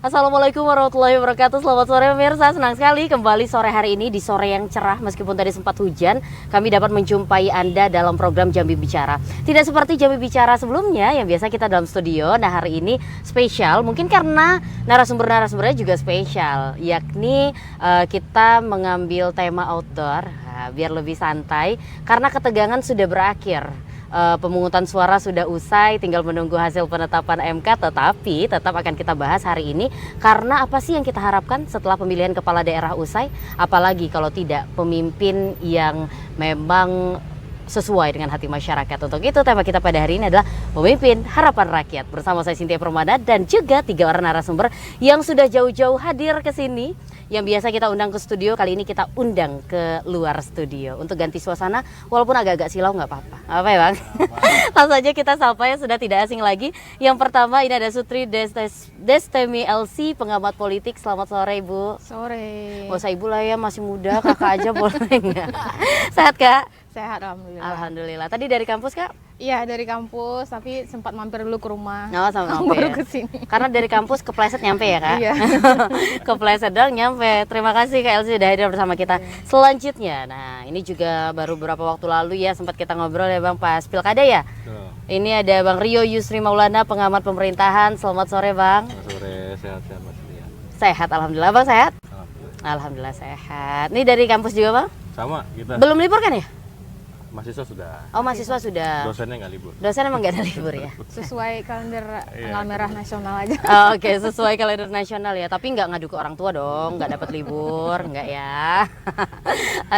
Assalamualaikum warahmatullahi wabarakatuh. Selamat sore pemirsa, senang sekali kembali sore hari ini di sore yang cerah. Meskipun tadi sempat hujan, kami dapat menjumpai Anda dalam program Jambi Bicara. Tidak seperti Jambi Bicara sebelumnya yang biasa kita dalam studio. Nah, hari ini spesial, mungkin karena narasumbernya juga spesial. Yakni kita mengambil tema outdoor, biar lebih santai. Karena ketegangan sudah berakhir. Pemungutan suara sudah usai, tinggal menunggu hasil penetapan MK, tetapi tetap akan kita bahas hari ini karena apa sih yang kita harapkan setelah pemilihan kepala daerah usai, apalagi kalau tidak pemimpin yang memang sesuai dengan hati masyarakat. Untuk itu tema kita pada hari ini adalah Pemimpin Harapan Rakyat. Bersama saya Cynthia Permana dan juga 3 orang narasumber yang sudah jauh-jauh hadir ke sini. Yang biasa kita undang ke studio, kali ini kita undang ke luar studio untuk ganti suasana, walaupun agak-agak silau nggak apa-apa. Apa ya Bang? Langsung saja kita sapa ya, sudah tidak asing lagi. Yang pertama ini ada Sutri Destemi LC, pengamat politik. Selamat sore Ibu. Sore. Gak usah Ibu lah ya, masih muda, kakak aja boleh nggak? Sehat Kak? Sehat alhamdulillah. Alhamdulillah. Tadi dari kampus Kak? Iya dari kampus, tapi sempat mampir dulu ke rumah. Oh, sama mampir. Baru kesini. Karena dari kampus kepleset nyampe ya Kak? Iya. Kepleset dong nyampe. Terima kasih Kak Elsie sudah hadir bersama kita. Selanjutnya, nah ini juga baru beberapa waktu lalu ya sempat kita ngobrol ya Bang pas Pilkada ya. Ini ada Bang Rio Yusri Maulana, pengamat pemerintahan. Selamat sore Bang. Selamat sore, sehat-sehat Mas Lia. Sehat, alhamdulillah Bang, sehat. Alhamdulillah. Alhamdulillah sehat. Ini dari kampus juga Bang? Sama kita. Belum libur kan ya? Mahasiswa sudah. Oh mahasiswa sudah. Dosennya nggak libur. Dosen emang nggak ada libur ya? Sesuai kalender tanggal merah nasional aja. Oh, Oke, sesuai kalender nasional ya. Tapi nggak ngadu ke orang tua dong, nggak dapat libur, nggak ya?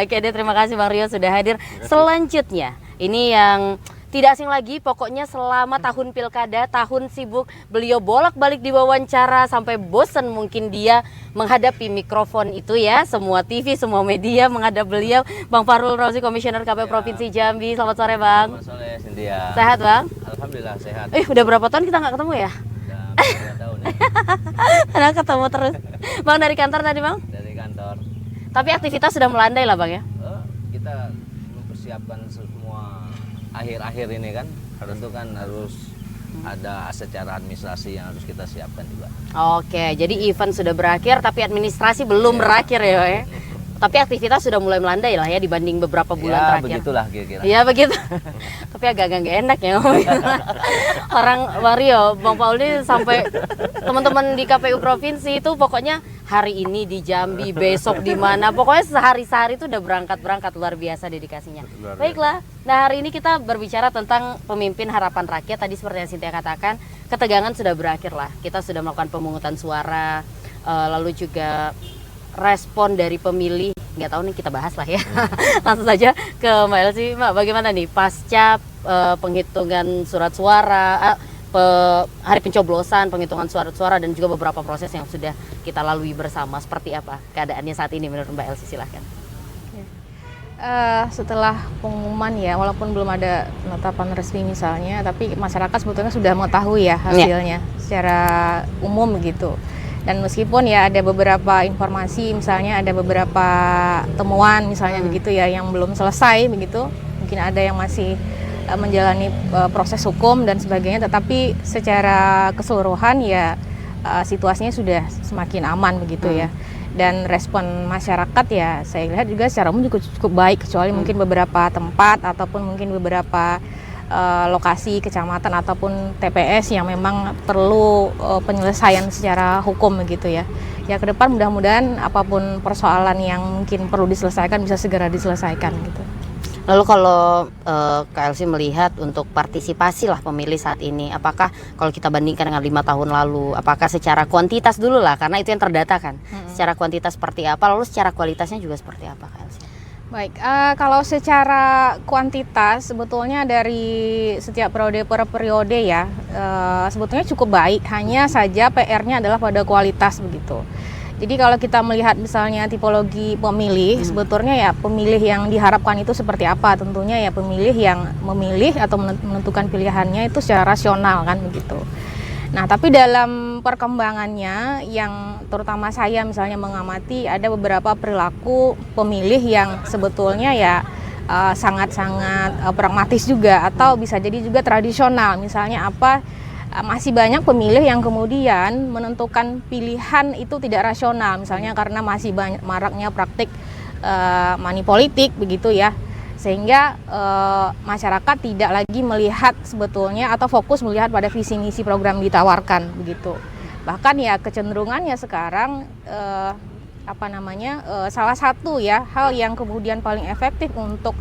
Oke deh, terima kasih Bang Rio sudah hadir. Selanjutnya, ini yang tidak asing lagi, pokoknya selama tahun pilkada, tahun sibuk, beliau bolak-balik diwawancara sampai bosen mungkin dia menghadapi mikrofon itu ya. Semua TV, semua media menghadap beliau. Bang Farul Rozi, Komisioner KPU Provinsi Jambi. Selamat sore Bang. Selamat sore Cynthia. Sehat Bang? Alhamdulillah sehat. Udah berapa tahun kita nggak ketemu ya? Udah 2 tahun ya. Karena ketemu terus. Bang dari kantor tadi Bang? Dari kantor. Tapi aktivitas sudah melandai lah Bang ya? Kita mempersiapkan semua akhir-akhir ini kan. Tentu kan harus ada secara administrasi yang harus kita siapkan juga. Oke, jadi event sudah berakhir tapi administrasi belum berakhir ya. Tapi aktivitas sudah mulai melandai lah ya dibanding beberapa bulan Ya terakhir. begitulah kira-kira. Iya begitu. Tapi agak-agak gak enak ya ngomongnya. Orang Bang Rio, Bang Paul ini sampai teman-teman di KPU Provinsi itu pokoknya hari ini di Jambi, besok di mana. Pokoknya sehari-sehari itu udah berangkat-berangkat, luar biasa dedikasinya. Luar biasa. Baiklah. Nah, hari ini kita berbicara tentang pemimpin harapan rakyat. Tadi seperti yang Cynthia katakan, ketegangan sudah berakhir lah. Kita sudah melakukan pemungutan suara, lalu juga respon dari pemilih, nggak tahu nih kita bahas lah ya. Langsung saja ke Mbak Elsie. Mbak, bagaimana nih pasca penghitungan surat suara, hari pencoblosan, penghitungan suara dan juga beberapa proses yang sudah kita lalui bersama, seperti apa keadaannya saat ini menurut Mbak Elsie? Silahkan. Setelah pengumuman ya, walaupun belum ada penetapan resmi misalnya, tapi masyarakat sebetulnya sudah mengetahui ya hasilnya secara umum gitu. Dan meskipun ya ada beberapa informasi, misalnya ada beberapa temuan misalnya begitu ya yang belum selesai begitu, mungkin ada yang masih menjalani proses hukum dan sebagainya, tetapi secara keseluruhan ya situasinya sudah semakin aman begitu ya. Dan respon masyarakat ya saya lihat juga secara umum cukup baik, kecuali mungkin beberapa tempat ataupun mungkin beberapa lokasi kecamatan ataupun TPS yang memang perlu penyelesaian secara hukum begitu ya. Ya ke depan mudah-mudahan apapun persoalan yang mungkin perlu diselesaikan bisa segera diselesaikan gitu. Lalu kalau Kak Elsie melihat untuk partisipasi lah pemilih saat ini, apakah kalau kita bandingkan dengan 5 tahun lalu, apakah secara kuantitas dulu lah, karena itu yang terdata kan, secara kuantitas seperti apa, lalu secara kualitasnya juga seperti apa Kak Elsie? Baik, kalau secara kuantitas sebetulnya dari setiap periode per periode ya sebetulnya cukup baik, hanya saja PR-nya adalah pada kualitas begitu. Jadi kalau kita melihat misalnya tipologi pemilih, sebetulnya ya pemilih yang diharapkan itu seperti apa? Tentunya ya pemilih yang memilih atau menentukan pilihannya itu secara rasional kan begitu. Nah, tapi dalam perkembangannya yang terutama saya misalnya mengamati ada beberapa perilaku pemilih yang sebetulnya ya sangat-sangat pragmatis juga atau bisa jadi juga tradisional. Misalnya apa masih banyak pemilih yang kemudian menentukan pilihan itu tidak rasional, misalnya karena masih banyak maraknya praktik money politik begitu ya, sehingga masyarakat tidak lagi melihat sebetulnya atau fokus melihat pada visi misi program ditawarkan begitu. Bahkan ya kecenderungannya sekarang salah satu ya hal yang kemudian paling efektif untuk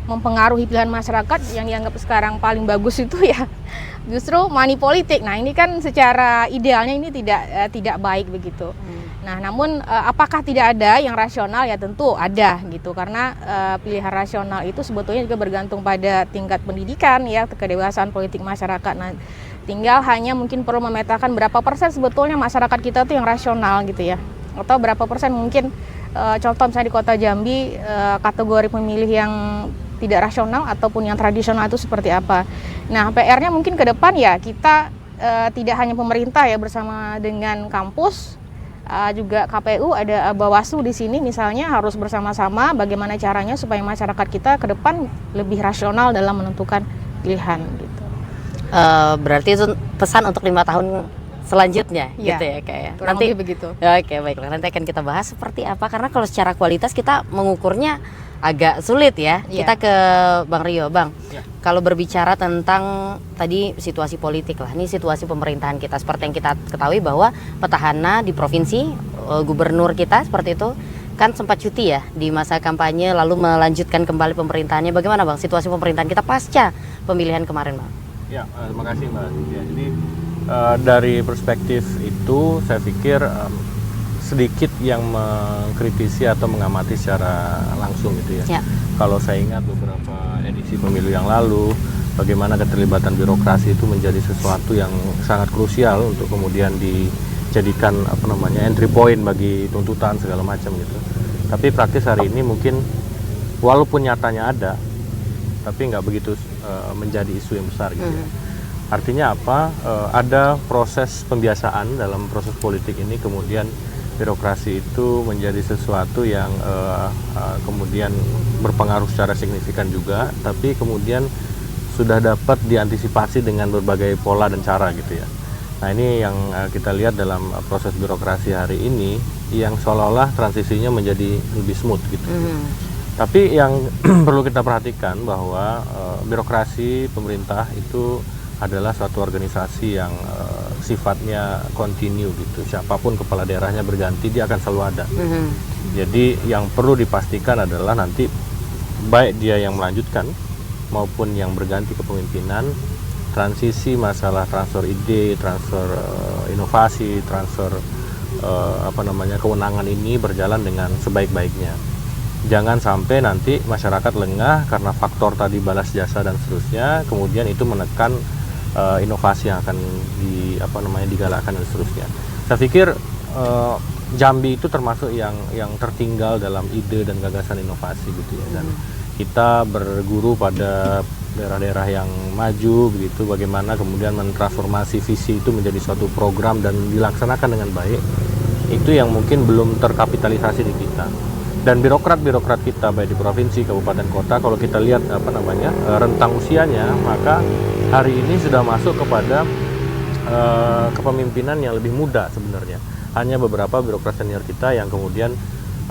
mempengaruhi pilihan masyarakat yang dianggap sekarang paling bagus itu ya justru money politik. Nah ini kan secara idealnya ini tidak baik begitu. Nah namun apakah tidak ada yang rasional? Ya tentu ada gitu, karena pilihan rasional itu sebetulnya juga bergantung pada tingkat pendidikan ya, kedewasaan politik masyarakat. Nah tinggal hanya mungkin perlu memetakan berapa persen sebetulnya masyarakat kita tuh yang rasional gitu ya, atau berapa persen mungkin contoh misalnya di kota Jambi kategori pemilih yang tidak rasional ataupun yang tradisional itu seperti apa. Nah PR-nya mungkin ke depan ya kita tidak hanya pemerintah ya bersama dengan kampus, juga KPU, ada Bawaslu di sini misalnya, harus bersama-sama bagaimana caranya supaya masyarakat kita ke depan lebih rasional dalam menentukan pilihan gitu. Berarti itu pesan untuk 5 tahun selanjutnya Ya, gitu ya kayak. Nanti begitu. Oke, baiklah. Nanti akan kita bahas seperti apa, karena kalau secara kualitas kita mengukurnya agak sulit ya. Ya. Kita ke Bang Rio, Bang. Ya. Kalau berbicara tentang tadi situasi politik lah, ini situasi pemerintahan kita seperti yang kita ketahui bahwa petahana di provinsi, gubernur kita seperti itu kan sempat cuti ya di masa kampanye, lalu melanjutkan kembali pemerintahannya. Bagaimana Bang situasi pemerintahan kita pasca pemilihan kemarin, Bang? Ya, terima kasih Mbak. Ya, jadi dari perspektif itu saya pikir sedikit yang mengkritisi atau mengamati secara langsung gitu ya. Kalau saya ingat beberapa edisi pemilu yang lalu, bagaimana keterlibatan birokrasi itu menjadi sesuatu yang sangat krusial untuk kemudian dijadikan entry point bagi tuntutan segala macam gitu. Tapi praktis hari ini mungkin walaupun nyatanya ada, tapi nggak begitu menjadi isu yang besar gitu ya. Artinya apa? Ada proses pembiasaan dalam proses politik ini, kemudian birokrasi itu menjadi sesuatu yang kemudian berpengaruh secara signifikan juga, tapi kemudian sudah dapat diantisipasi dengan berbagai pola dan cara gitu ya. Nah ini yang kita lihat dalam proses birokrasi hari ini, yang seolah-olah transisinya menjadi lebih smooth gitu. Tapi yang perlu kita perhatikan bahwa birokrasi pemerintah itu adalah suatu organisasi yang sifatnya kontinu gitu. Siapapun kepala daerahnya berganti, dia akan selalu ada. Jadi yang perlu dipastikan adalah nanti baik dia yang melanjutkan maupun yang berganti kepemimpinan, transisi masalah transfer ide, transfer inovasi, transfer kewenangan ini berjalan dengan sebaik-baiknya. Jangan sampai nanti masyarakat lengah karena faktor tadi balas jasa dan seterusnya, kemudian itu menekan inovasi yang akan digalakkan dan seterusnya. Saya pikir Jambi itu termasuk yang tertinggal dalam ide dan gagasan inovasi gitu ya, dan kita berguru pada daerah-daerah yang maju begitu, bagaimana kemudian mentransformasi visi itu menjadi suatu program dan dilaksanakan dengan baik. Itu yang mungkin belum terkapitalisasi di kita. Dan birokrat-birokrat kita baik di provinsi, kabupaten, kota, kalau kita lihat rentang usianya, maka hari ini sudah masuk kepada kepemimpinan yang lebih muda sebenarnya. Hanya beberapa birokrat senior kita yang kemudian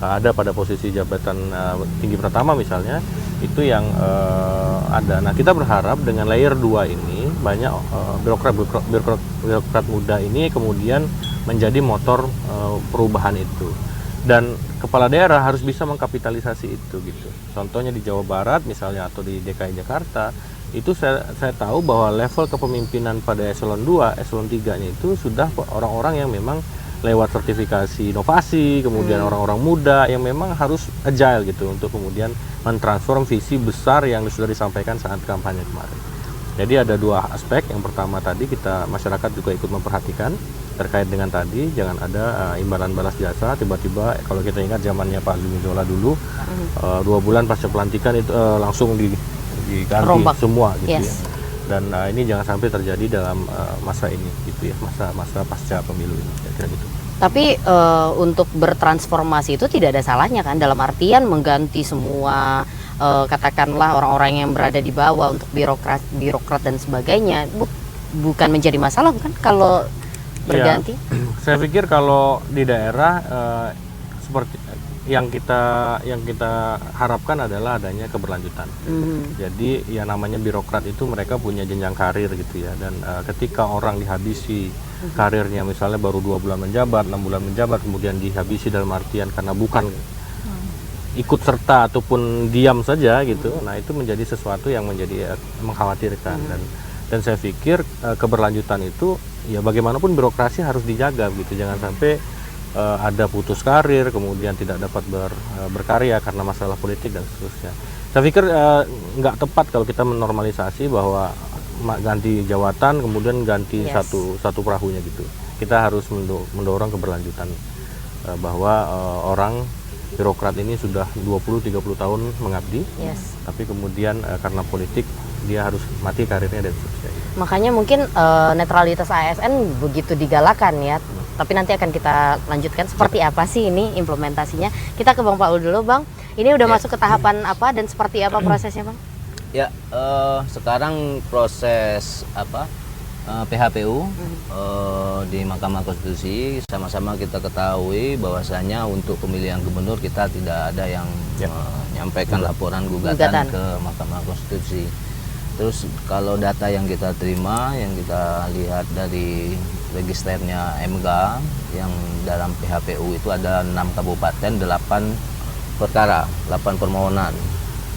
ada pada posisi jabatan tinggi pertama misalnya, itu yang ada. Nah kita berharap dengan layer 2 ini banyak birokrat muda ini kemudian menjadi motor perubahan itu. Dan kepala daerah harus bisa mengkapitalisasi itu gitu. Contohnya di Jawa Barat misalnya atau di DKI Jakarta, itu saya tahu bahwa level kepemimpinan pada eselon 2, eselon 3-nya itu sudah orang-orang yang memang lewat sertifikasi inovasi, kemudian orang-orang muda yang memang harus agile gitu untuk kemudian mentransform visi besar yang sudah disampaikan saat kampanye kemarin. Jadi ada dua aspek. Yang pertama tadi masyarakat juga ikut memperhatikan terkait dengan tadi, jangan ada imbalan balas jasa tiba-tiba. Kalau kita ingat zamannya Pak Zumi Zola dulu, 2 bulan pasca pelantikan itu langsung diganti rombak semua gitu ya. Dan ini jangan sampai terjadi dalam masa ini gitu ya, masa pasca pemilu ini, kira-kira gitu. Tapi untuk bertransformasi itu tidak ada salahnya kan, dalam artian mengganti semua katakanlah orang-orang yang berada di bawah untuk birokrat dan sebagainya. bukan menjadi masalah bukan kalau berganti? Ya, saya pikir kalau di daerah seperti yang kita harapkan adalah adanya keberlanjutan. Jadi ya namanya birokrat itu mereka punya jenjang karir gitu ya, dan ketika orang dihabisi karirnya, misalnya baru 2 bulan menjabat, 6 bulan menjabat, kemudian dihabisi dalam artian karena bukan ikut serta ataupun diam saja gitu, nah itu menjadi sesuatu yang menjadi mengkhawatirkan. Dan saya pikir keberlanjutan itu ya bagaimanapun birokrasi harus dijaga gitu, jangan sampai ada putus karir kemudian tidak dapat berkarya karena masalah politik dan seterusnya. Saya pikir nggak tepat kalau kita menormalisasi bahwa ganti jawatan kemudian ganti satu perahunya gitu. Kita harus mendorong keberlanjutan bahwa orang birokrat ini sudah 20-30 tahun mengabdi, tapi kemudian karena politik dia harus mati karirnya dan seterusnya. Makanya mungkin netralitas ASN begitu digalakan ya. Tapi nanti akan kita lanjutkan seperti apa sih ini implementasinya. Kita ke Bang Paul dulu, Bang. Ini udah masuk ke tahapan apa dan seperti apa prosesnya, Bang? Ya, sekarang proses PHPU di Mahkamah Konstitusi, sama-sama kita ketahui bahwasanya untuk pemilihan gubernur kita tidak ada yang menyampaikan laporan gugatan ke Mahkamah Konstitusi. Terus kalau data yang kita terima, yang kita lihat dari registernya MK yang dalam PHPU itu ada 6 kabupaten, 8 perkara, 8 permohonan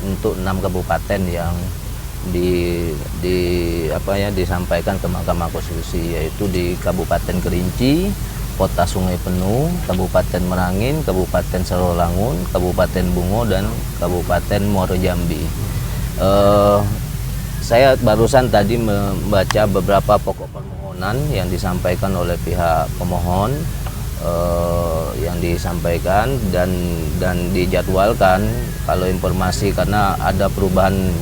untuk 6 kabupaten yang disampaikan ke Mahkamah Konstitusi, yaitu di Kabupaten Kerinci, Kota Sungai Penuh, Kabupaten Merangin, Kabupaten Sarolangun, Kabupaten Bungo, dan Kabupaten Muaro Jambi. Saya barusan tadi membaca beberapa pokok permohonan yang disampaikan oleh pihak pemohon, yang disampaikan dan dijadwalkan kalau informasi karena ada perubahan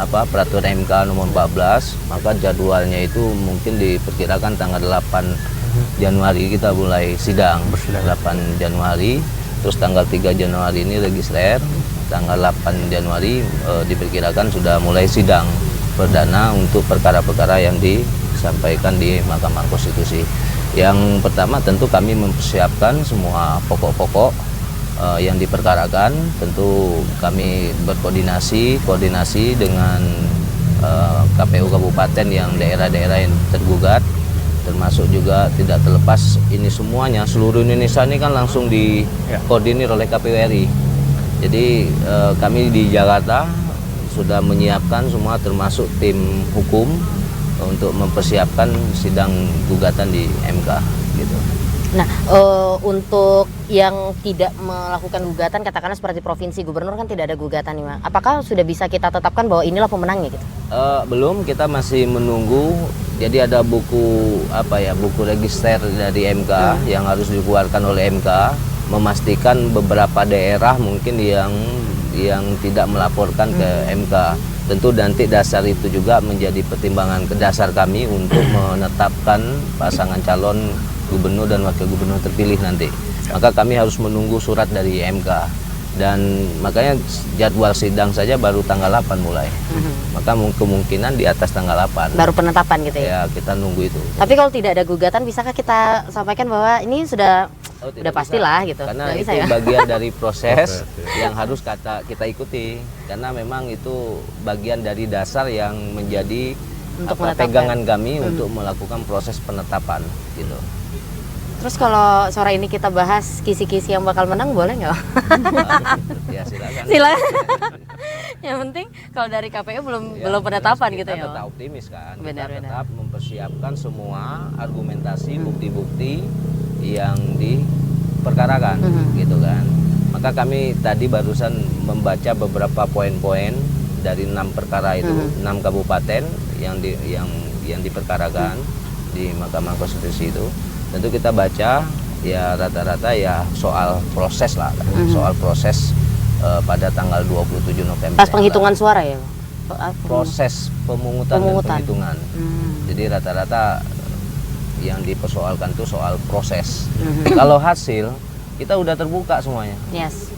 peraturan MK nomor 14, maka jadwalnya itu mungkin diperkirakan tanggal 8 Januari kita mulai sidang. 8 Januari, terus tanggal 3 Januari ini register, tanggal 8 Januari diperkirakan sudah mulai sidang perdana untuk perkara-perkara yang disampaikan di Mahkamah Konstitusi. Yang pertama tentu kami mempersiapkan semua pokok-pokok yang diperkarakan. Tentu kami koordinasi dengan KPU kabupaten yang daerah-daerah yang tergugat, termasuk juga tidak terlepas ini semuanya seluruh Indonesia ini kan langsung dikoordinir oleh KPU RI. Jadi kami di Jakarta sudah menyiapkan semua termasuk tim hukum untuk mempersiapkan sidang gugatan di MK gitu. Nah, untuk yang tidak melakukan gugatan, katakanlah seperti provinsi, gubernur kan tidak ada gugatan nih, Bang. Apakah sudah bisa kita tetapkan bahwa inilah pemenangnya gitu? Belum, kita masih menunggu. Jadi ada buku register dari MK yang harus dikeluarkan oleh MK, memastikan beberapa daerah mungkin yang tidak melaporkan ke MK. Tentu nanti dasar itu juga menjadi pertimbangan ke dasar kami untuk menetapkan pasangan calon gubernur dan wakil gubernur terpilih nanti. Maka kami harus menunggu surat dari MK, dan makanya jadwal sidang saja baru tanggal 8 mulai. Maka kemungkinan di atas tanggal 8 baru penetapan gitu ya? Ya, kita nunggu itu. Tapi kalau tidak ada gugatan, bisakah kita sampaikan bahwa ini sudah pastilah gitu? Karena tidak itu bagian dari proses yang harus kita ikuti, karena memang itu bagian dari dasar yang menjadi pegangan kami untuk melakukan proses penetapan gitu. Terus kalau sore ini kita bahas kisi-kisi yang bakal menang, boleh nggak? Ya silakan. Yang penting kalau dari KPU belum penetapan gitu ya. Kita tetap optimis kan. Benar. Kita tetap mempersiapkan semua argumentasi, bukti-bukti yang diperkarakan gitu kan. Maka kami tadi barusan membaca beberapa poin-poin dari 6 perkara itu, 6 kabupaten yang diperkarakan di Mahkamah Konstitusi itu. Tentu kita baca ya rata-rata ya soal proses lah, soal proses pada tanggal 27 November. Pas penghitungan suara ya? Proses pemungutan. Dan penghitungan. Jadi rata-rata yang dipersoalkan itu soal proses. Kalau hasil kita udah terbuka semuanya.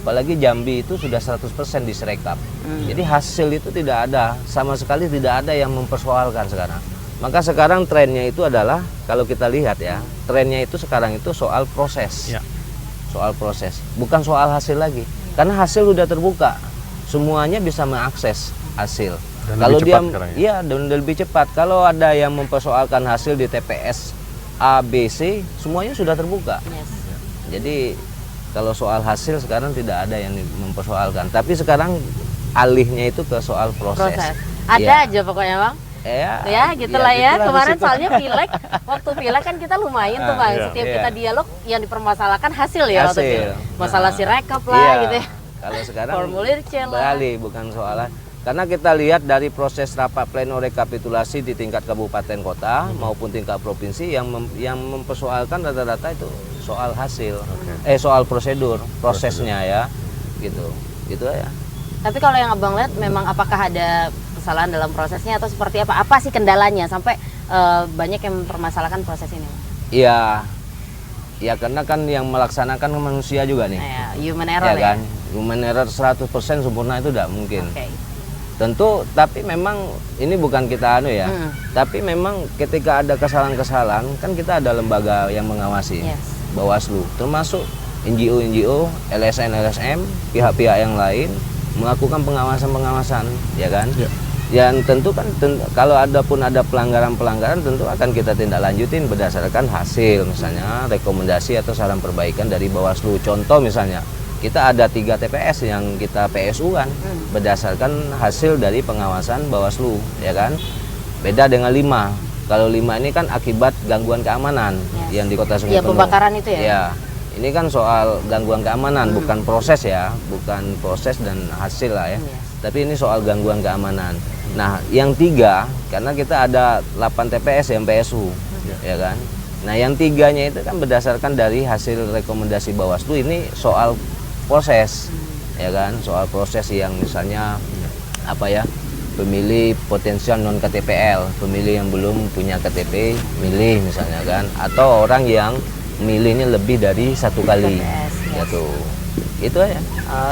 Apalagi Jambi itu sudah 100% diserekap. Jadi hasil itu tidak ada, sama sekali tidak ada yang mempersoalkan sekarang. Maka sekarang trennya itu adalah, kalau kita lihat ya, trennya itu sekarang itu soal proses. Ya. Soal proses, bukan soal hasil lagi. Karena hasil udah terbuka. Semuanya bisa mengakses hasil. Dan Kalau lebih dia cepat sekarang ya? iya, dan lebih cepat. Kalau ada yang mempersoalkan hasil di TPS A, B, C, semuanya sudah terbuka. Yes. Jadi kalau soal hasil sekarang tidak ada yang mempersoalkan. Tapi sekarang alihnya itu ke soal proses. Ada Ya. aja pokoknya Bang. Ya, Gitulah ya. gitulah Kemarin di situ. soalnya pileg, waktu pileg kan kita lumayan tuh Bang. Iya. Setiap Iya. kita dialog yang dipermasalahkan hasil ya waktu Hasil. pileg. Masalah Nah, si rekap lah iya. gitu ya. Kalau sekarang Formulir C lah. beralih, bukan soal. Karena kita lihat dari proses rapat pleno rekapitulasi di tingkat kabupaten kota maupun tingkat provinsi yang mempersoalkan rata-rata itu soal hasil, soal prosesnya ya, gitu ya. Tapi kalau yang Abang lihat memang apakah ada kesalahan dalam prosesnya atau seperti apa? Apa sih kendalanya sampai banyak yang mempermasalahkan proses ini? Iya, ya karena kan yang melaksanakan manusia juga nih, Ya, human error ya ya. kan, human error 100% sempurna itu tidak mungkin. Oke. Tentu, tapi memang ini bukan kita ya, tapi memang ketika ada kesalahan-kesalahan kan kita ada lembaga yang mengawasi, Yes. Bawaslu, termasuk NGO, LSM, pihak-pihak yang lain melakukan pengawasan, ya kan? Ya. Dan tentu kan kalau ada pelanggaran tentu akan kita tindak lanjutin berdasarkan hasil, misalnya rekomendasi atau saran perbaikan dari Bawaslu. Contoh misalnya, kita ada 3 TPS yang kita PSU kan, berdasarkan hasil dari pengawasan Bawaslu, ya kan? Beda dengan 5. Kalau 5 ini kan akibat gangguan keamanan yang di Kota Sungai Iya, Penuh. pembakaran itu ya? Ya, ini kan soal gangguan keamanan, bukan proses ya, bukan proses dan hasil lah ya. Tapi ini soal gangguan keamanan. Nah, yang 3, karena kita ada 8 TPS yang PSU, ya kan? Nah, yang 3-nya itu kan berdasarkan dari hasil rekomendasi Bawaslu, ini soal proses, ya kan? Soal proses yang misalnya apa ya? Pemilih potensial non KTPL, pemilih yang belum punya KTP, milih misalnya kan, atau orang yang milihnya lebih dari 1 kali, TPS, gitu. Itu aja.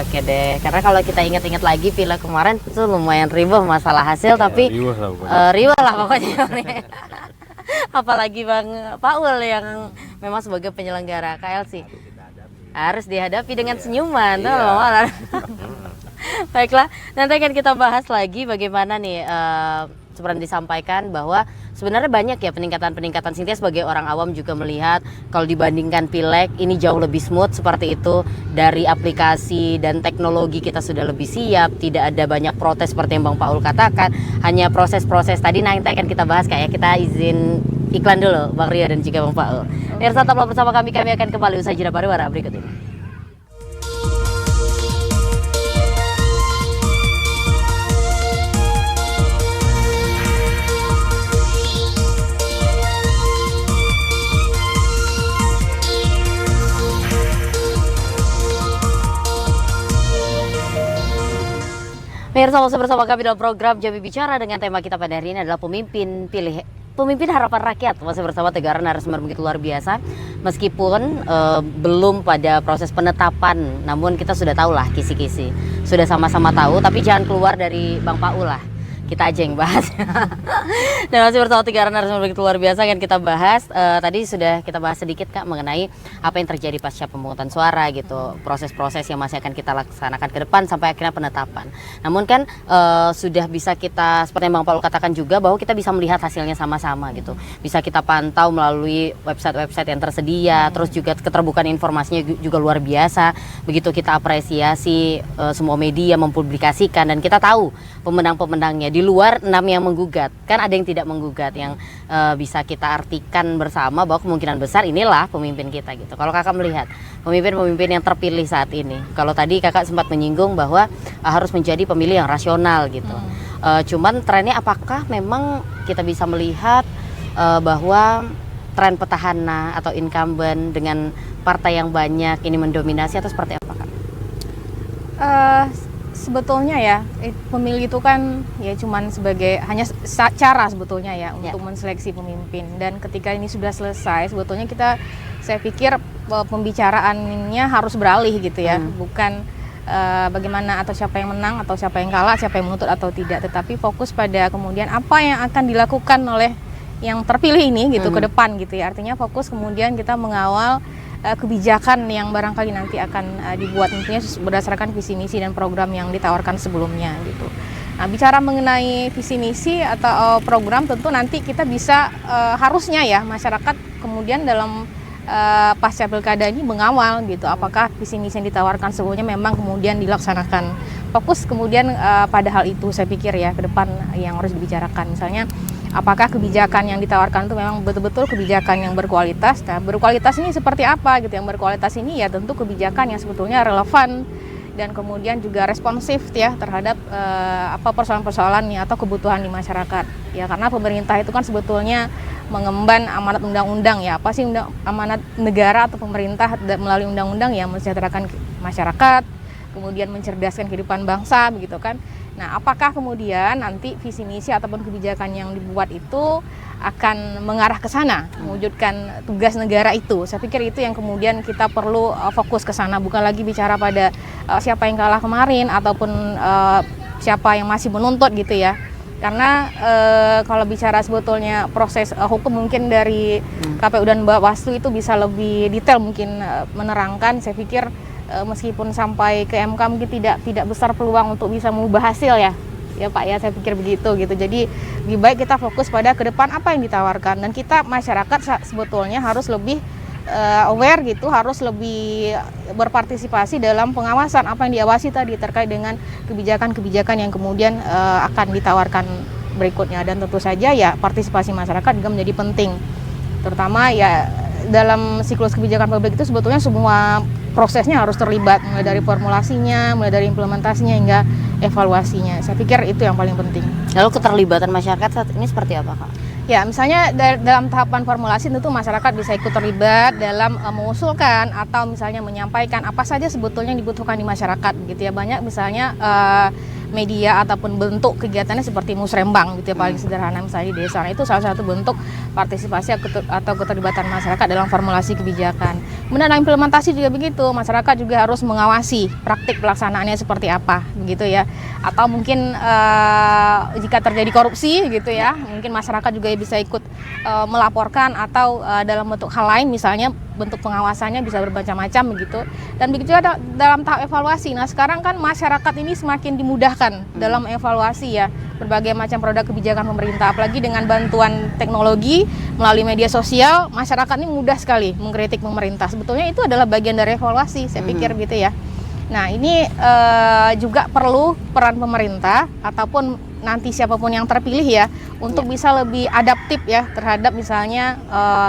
Oke deh, karena kalau kita ingat-ingat lagi pileg kemarin itu lumayan ribuh masalah hasil, tapi riuh lah pokoknya. riuh lah pokoknya. Apalagi Bang Paul yang memang sebagai penyelenggara KLC harus dihadapi dengan senyuman, tuh Bang Paul. Baiklah, nanti akan kita bahas lagi bagaimana nih seperti disampaikan bahwa sebenarnya banyak ya peningkatan Cynthia sebagai orang awam juga melihat kalau dibandingkan pileg ini jauh lebih smooth seperti itu, dari aplikasi dan teknologi kita sudah lebih siap, tidak ada banyak protes seperti yang Bang Paul katakan, hanya proses-proses tadi. Nanti akan kita bahas, kayak kita izin iklan dulu Bang Ria dan juga Bang Paul. Pemirsa, tetaplah bersama kami akan kembali usai jeda pariwara berikut ini. Pemirsa, masih bersama kami dalam program Jambi Bicara dengan tema kita pada hari ini adalah pemimpin harapan rakyat. Masih bersama 3 narasumber begitu luar biasa. Meskipun belum pada proses penetapan, namun kita sudah tahu lah kisi-kisi. Sudah sama-sama tahu, tapi jangan keluar dari Bang Paul lah. Kita aja yang bahas. Dan masih bersama 3 narasumber begitu luar biasa yang kita bahas. Tadi sudah kita bahas sedikit Kak mengenai apa yang terjadi pasca pemungutan suara gitu, proses-proses yang masih akan kita laksanakan ke depan sampai akhirnya penetapan. Namun kan sudah bisa kita, seperti yang Bang Paul katakan juga, bahwa kita bisa melihat hasilnya sama-sama gitu. Bisa kita pantau melalui website-website yang tersedia, terus juga keterbukaan informasinya juga luar biasa. Begitu kita apresiasi semua media mempublikasikan dan kita tahu pemenang-pemenangnya. Di luar 6 yang menggugat, kan ada yang tidak menggugat, yang bisa kita artikan bersama bahwa kemungkinan besar inilah pemimpin kita gitu. Kalau Kakak melihat pemimpin-pemimpin yang terpilih saat ini, kalau tadi Kakak sempat menyinggung bahwa harus menjadi pemilih yang rasional gitu. Cuman trennya apakah memang kita bisa melihat bahwa tren petahana atau incumbent dengan partai yang banyak ini mendominasi atau seperti apa Kak? Sebetulnya ya pemilih itu kan ya cuman sebagai hanya cara sebetulnya ya untuk menseleksi pemimpin, dan ketika ini sudah selesai sebetulnya saya pikir pembicaraannya harus beralih gitu ya, bukan bagaimana atau siapa yang menang atau siapa yang kalah, siapa yang menuntut atau tidak, tetapi fokus pada kemudian apa yang akan dilakukan oleh yang terpilih ini gitu ke depan gitu ya. Artinya fokus kemudian kita mengawal kebijakan yang barangkali nanti akan dibuat tentunya berdasarkan visi misi dan program yang ditawarkan sebelumnya gitu. Nah, bicara mengenai visi misi atau program tentu nanti kita bisa harusnya ya masyarakat kemudian dalam pasca pilkada ini mengawal gitu apakah visi misi yang ditawarkan sebelumnya memang kemudian dilaksanakan. Fokus kemudian pada hal itu saya pikir ya ke depan yang harus dibicarakan. Misalnya apakah kebijakan yang ditawarkan itu memang betul-betul kebijakan yang berkualitas. Nah, berkualitas ini seperti apa gitu? Yang berkualitas ini ya tentu kebijakan yang sebetulnya relevan dan kemudian juga responsif ya terhadap persoalan-persoalan atau kebutuhan di masyarakat. Ya karena pemerintah itu kan sebetulnya mengemban amanat undang-undang ya. Apa sih amanat negara atau pemerintah melalui undang-undang ya mensejahterakan masyarakat, kemudian mencerdaskan kehidupan bangsa begitu kan. Nah, apakah kemudian nanti visi misi ataupun kebijakan yang dibuat itu akan mengarah ke sana, mewujudkan tugas negara itu? Saya pikir itu yang kemudian kita perlu fokus ke sana, bukan lagi bicara pada siapa yang kalah kemarin ataupun siapa yang masih menuntut gitu ya. Karena kalau bicara sebetulnya proses hukum mungkin dari KPU dan Bawaslu itu bisa lebih detail mungkin menerangkan. Saya pikir meskipun sampai ke MK mungkin tidak besar peluang untuk bisa mengubah hasil ya Pak ya, saya pikir begitu gitu. Jadi lebih baik kita fokus pada ke depan apa yang ditawarkan dan kita masyarakat sebetulnya harus lebih aware gitu, harus lebih berpartisipasi dalam pengawasan apa yang diawasi tadi terkait dengan kebijakan-kebijakan yang kemudian akan ditawarkan berikutnya. Dan tentu saja ya partisipasi masyarakat juga menjadi penting, terutama ya dalam siklus kebijakan publik itu sebetulnya semua prosesnya harus terlibat, mulai dari formulasinya, mulai dari implementasinya hingga evaluasinya. Saya pikir itu yang paling penting. Lalu keterlibatan masyarakat saat ini seperti apa, Kak? Ya, misalnya dalam tahapan formulasi tentu masyarakat bisa ikut terlibat dalam mengusulkan atau misalnya menyampaikan apa saja sebetulnya yang dibutuhkan di masyarakat gitu ya. Banyak misalnya media ataupun bentuk kegiatannya seperti musrembang gitu ya, paling sederhana misalnya di desa. Nah, itu salah satu bentuk partisipasi atau keterlibatan masyarakat dalam formulasi kebijakan. Kemudian dalam implementasi juga begitu, masyarakat juga harus mengawasi praktik pelaksanaannya seperti apa begitu ya. Atau mungkin jika terjadi korupsi gitu ya, mungkin masyarakat juga bisa ikut melaporkan atau dalam bentuk hal lain misalnya bentuk pengawasannya bisa bermacam-macam begitu. Dan begitu juga dalam tahap evaluasi. Nah, sekarang kan masyarakat ini semakin dimudahkan dalam evaluasi ya berbagai macam produk kebijakan pemerintah, apalagi dengan bantuan teknologi melalui media sosial, masyarakat ini mudah sekali mengkritik pemerintah. Sebetulnya itu adalah bagian dari evaluasi, saya pikir gitu ya. Nah, ini juga perlu peran pemerintah ataupun nanti siapapun yang terpilih ya untuk bisa lebih adaptif ya terhadap misalnya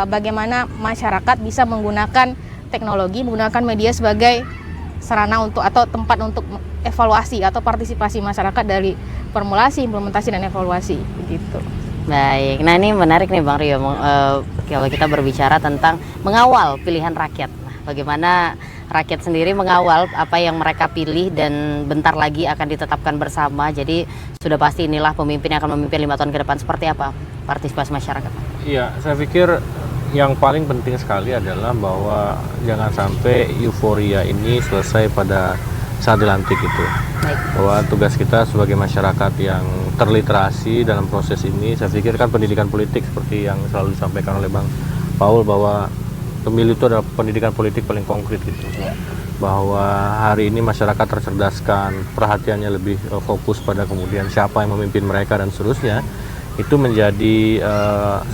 bagaimana masyarakat bisa menggunakan teknologi, menggunakan media sebagai sarana untuk atau tempat untuk evaluasi atau partisipasi masyarakat dari formulasi, implementasi dan evaluasi begitu. Baik, nah ini menarik nih Bang Rio, kalau kita berbicara tentang mengawal pilihan rakyat. Nah, bagaimana rakyat sendiri mengawal apa yang mereka pilih dan bentar lagi akan ditetapkan bersama. Jadi sudah pasti inilah pemimpin yang akan memimpin 5 tahun ke depan. Seperti apa partisipasi masyarakat? Iya, saya pikir yang paling penting sekali adalah bahwa jangan sampai euforia ini selesai pada saat dilantik itu. Baik. Bahwa tugas kita sebagai masyarakat yang terliterasi dalam proses ini, saya pikir kan pendidikan politik seperti yang selalu disampaikan oleh Bang Paul bahwa pemilu itu adalah pendidikan politik paling konkret gitu. Ya. Bahwa hari ini masyarakat tercerdaskan, perhatiannya lebih fokus pada kemudian siapa yang memimpin mereka dan seterusnya. Itu menjadi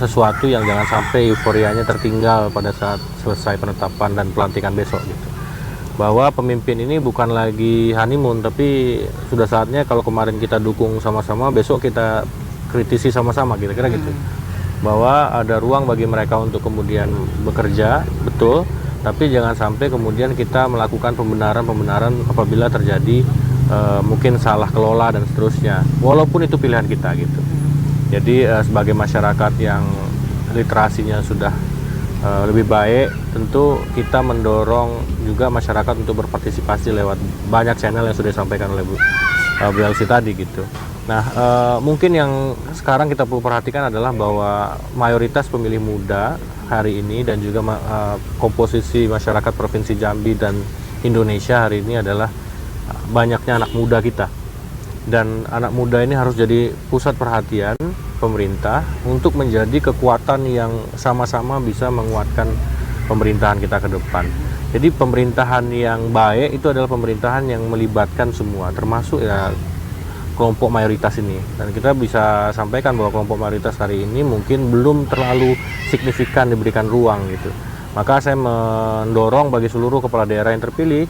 sesuatu yang jangan sampai euforianya tertinggal pada saat selesai penetapan dan pelantikan besok gitu. Bahwa pemimpin ini bukan lagi honeymoon, tapi sudah saatnya kalau kemarin kita dukung sama-sama, besok kita kritisi sama-sama kira-kira gitu. Bahwa ada ruang bagi mereka untuk kemudian bekerja, betul, tapi jangan sampai kemudian kita melakukan pembenaran-pembenaran apabila terjadi mungkin salah kelola dan seterusnya, walaupun itu pilihan kita gitu. Jadi sebagai masyarakat yang literasinya sudah lebih baik, tentu kita mendorong juga masyarakat untuk berpartisipasi lewat banyak channel yang sudah disampaikan oleh Bu Elsie tadi gitu. Nah, mungkin yang sekarang kita perlu perhatikan adalah bahwa mayoritas pemilih muda hari ini dan juga komposisi masyarakat Provinsi Jambi dan Indonesia hari ini adalah banyaknya anak muda kita dan anak muda ini harus jadi pusat perhatian pemerintah untuk menjadi kekuatan yang sama-sama bisa menguatkan pemerintahan kita ke depan. Jadi pemerintahan yang baik itu adalah pemerintahan yang melibatkan semua, termasuk ya kelompok mayoritas ini. Dan kita bisa sampaikan bahwa kelompok mayoritas hari ini mungkin belum terlalu signifikan diberikan ruang gitu. Maka saya mendorong bagi seluruh kepala daerah yang terpilih,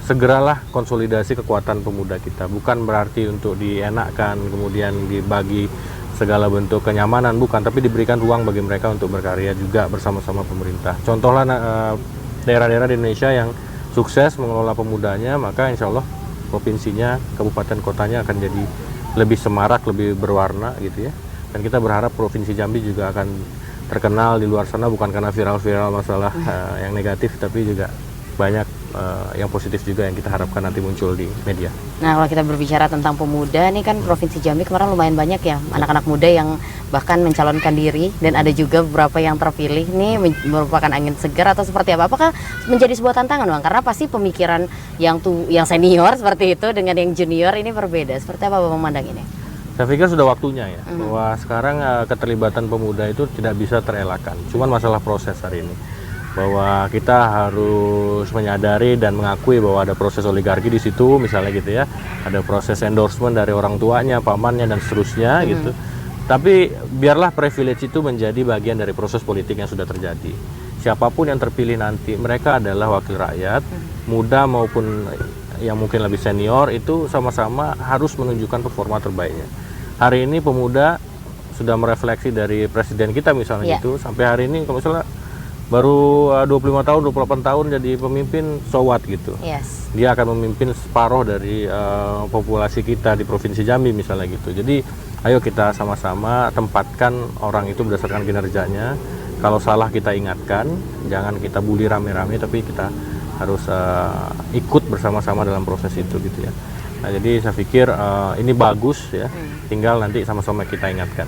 segeralah konsolidasi kekuatan pemuda kita. Bukan berarti untuk dienakkan, kemudian dibagi segala bentuk kenyamanan, bukan, tapi diberikan ruang bagi mereka untuk berkarya juga bersama-sama pemerintah. Contohlah daerah-daerah di Indonesia yang sukses mengelola pemudanya, maka insya Allah provinsinya, kabupaten kotanya akan jadi lebih semarak, lebih berwarna gitu ya. Dan kita berharap Provinsi Jambi juga akan terkenal di luar sana, bukan karena viral-viral masalah yang negatif, tapi juga banyak yang positif juga yang kita harapkan nanti muncul di media. Nah, kalau kita berbicara tentang pemuda, ini kan Provinsi Jambi kemarin lumayan banyak ya anak-anak muda yang bahkan mencalonkan diri, dan ada juga beberapa yang terpilih. Ini merupakan angin segar atau seperti apa? Apakah menjadi sebuah tantangan, Bang? Karena pasti pemikiran yang senior seperti itu dengan yang junior ini berbeda. Seperti apa Bang memandang ini? Saya pikir sudah waktunya ya, bahwa sekarang keterlibatan pemuda itu tidak bisa terelakkan. Cuman masalah proses hari ini. Bahwa kita harus menyadari dan mengakui bahwa ada proses oligarki di situ, misalnya gitu ya, ada proses endorsement dari orang tuanya, pamannya dan seterusnya gitu. Tapi biarlah privilege itu menjadi bagian dari proses politik yang sudah terjadi. Siapapun yang terpilih nanti, mereka adalah wakil rakyat, muda maupun yang mungkin lebih senior, itu sama-sama harus menunjukkan performa terbaiknya. Hari ini pemuda sudah merefleksi dari presiden kita misalnya gitu, sampai hari ini kalau misalnya baru 25 tahun, 28 tahun jadi pemimpin, so what gitu. Dia akan memimpin separuh dari populasi kita di Provinsi Jambi misalnya gitu. Jadi ayo kita sama-sama tempatkan orang itu berdasarkan kinerjanya. Kalau salah kita ingatkan, jangan kita bully rame-rame, tapi kita harus ikut bersama-sama dalam proses itu gitu ya. Nah, jadi saya pikir ini bagus ya, tinggal nanti sama-sama kita ingatkan.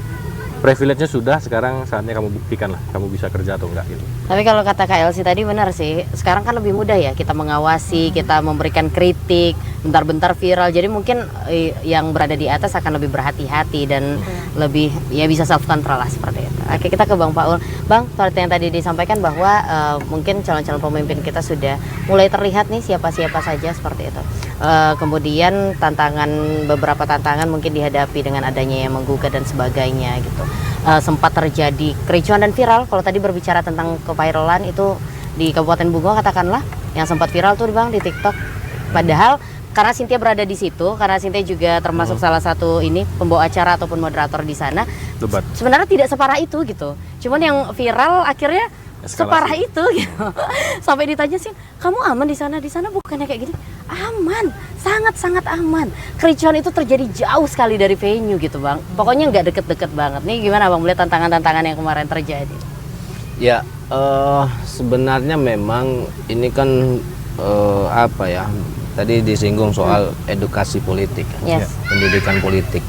Privilege-nya sudah, sekarang saatnya kamu buktikan lah, kamu bisa kerja atau enggak gitu. Tapi kalau kata Kak Elsie tadi benar sih, sekarang kan lebih mudah ya kita mengawasi, kita memberikan kritik, bentar-bentar viral. Jadi mungkin yang berada di atas akan lebih berhati-hati dan lebih ya bisa self control lah seperti itu. Oke, kita ke Bang Paul. Bang, seperti yang tadi disampaikan bahwa mungkin calon-calon pemimpin kita sudah mulai terlihat nih siapa-siapa saja seperti itu. Kemudian beberapa tantangan mungkin dihadapi dengan adanya yang menggugat dan sebagainya gitu. Sempat terjadi kericuan dan viral. Kalau tadi berbicara tentang keviralan itu di Kabupaten Bungo katakanlah, yang sempat viral tuh Bang di TikTok. Padahal karena Cynthia berada di situ, karena Cynthia juga termasuk salah satu pembawa acara ataupun moderator di sana. Debat. Sebenarnya tidak separah itu gitu. Cuman yang viral akhirnya separah itu gitu. Sampai ditanya sih, kamu aman di sana? Di sana bukannya kayak gini? Aman, sangat-sangat aman. Kericuan itu terjadi jauh sekali dari venue gitu Bang. Pokoknya nggak deket-deket banget. Nih gimana Bang melihat tantangan-tantangan yang kemarin terjadi? Ya, sebenarnya memang ini kan apa ya? Tadi disinggung soal edukasi politik, pendidikan politik.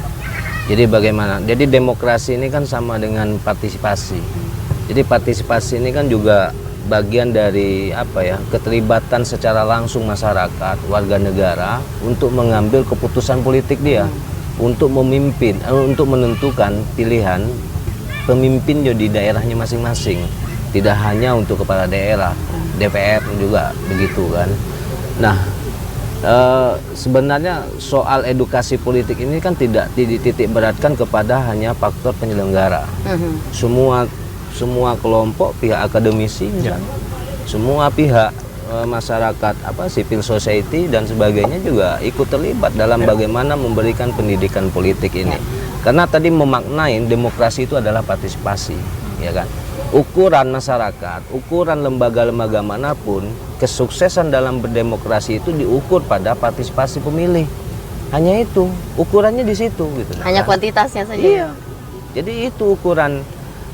Jadi bagaimana? Jadi demokrasi ini kan sama dengan partisipasi. Jadi partisipasi ini kan juga bagian dari apa ya, keterlibatan secara langsung masyarakat, warga negara untuk mengambil keputusan politik dia, untuk memimpin, untuk menentukan pilihan pemimpin di daerahnya masing-masing. Tidak hanya untuk kepala daerah, DPR juga begitu kan. Nah, sebenarnya soal edukasi politik ini kan tidak dititik beratkan kepada hanya faktor penyelenggara. Semua kelompok, pihak akademisi, semua pihak masyarakat, civil society dan sebagainya juga ikut terlibat dalam bagaimana memberikan pendidikan politik ini. Karena tadi memaknai demokrasi itu adalah partisipasi, ya kan? Ukuran masyarakat, ukuran lembaga-lembaga manapun, kesuksesan dalam berdemokrasi itu diukur pada partisipasi pemilih. Hanya itu, ukurannya di situ gitu. Hanya kuantitasnya saja. Iya. Jadi itu ukuran.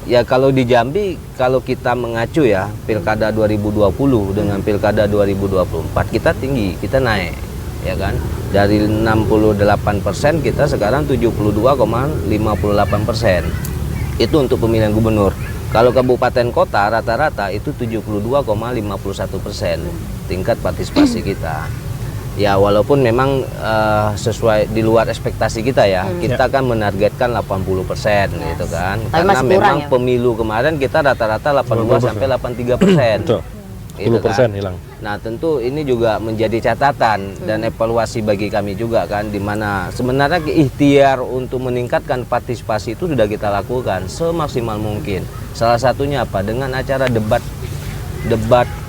Ya kalau di Jambi, kalau kita mengacu ya Pilkada 2020 dengan Pilkada 2024 kita tinggi, kita naik, ya kan? Dari 68% kita sekarang 72,58%. Itu untuk pemilihan gubernur. Kalau kabupaten kota rata-rata itu 72,51% tingkat partisipasi kita. Ya walaupun memang sesuai di luar ekspektasi kita ya, kita kan menargetkan 80% gitu kan. Tapi Karena masih kurang memang ya? pemilu kemarin kita rata-rata 82 sampai 83%. Betul. Gitu 10% kan. hilang. Nah tentu ini juga menjadi catatan dan evaluasi bagi kami juga kan, di mana sebenarnya ikhtiar untuk meningkatkan partisipasi itu sudah kita lakukan semaksimal mungkin. Salah satunya apa? Dengan acara debat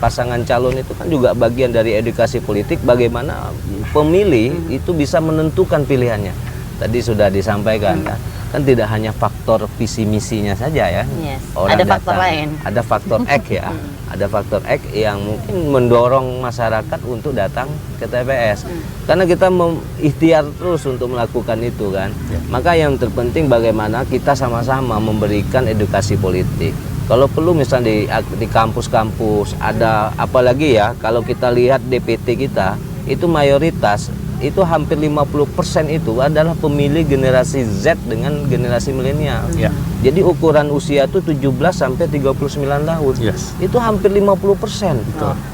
pasangan calon itu kan juga bagian dari edukasi politik, bagaimana pemilih itu bisa menentukan pilihannya. Tadi sudah disampaikan kan tidak hanya faktor visi misinya saja ya. Yes. Orang Ada faktor datang. lain. Ada faktor X ya. Ada faktor X yang mungkin mendorong masyarakat untuk datang ke TPS. Karena kita ikhtiar terus untuk melakukan itu kan. Maka yang terpenting bagaimana kita sama-sama memberikan edukasi politik. Kalau perlu misalnya di kampus-kampus ada, apalagi ya kalau kita lihat DPT kita itu mayoritas itu hampir 50% itu adalah pemilih generasi Z dengan generasi milenial. Ya. Jadi ukuran usia itu 17 sampai 39 tahun. Yes. Itu hampir 50%.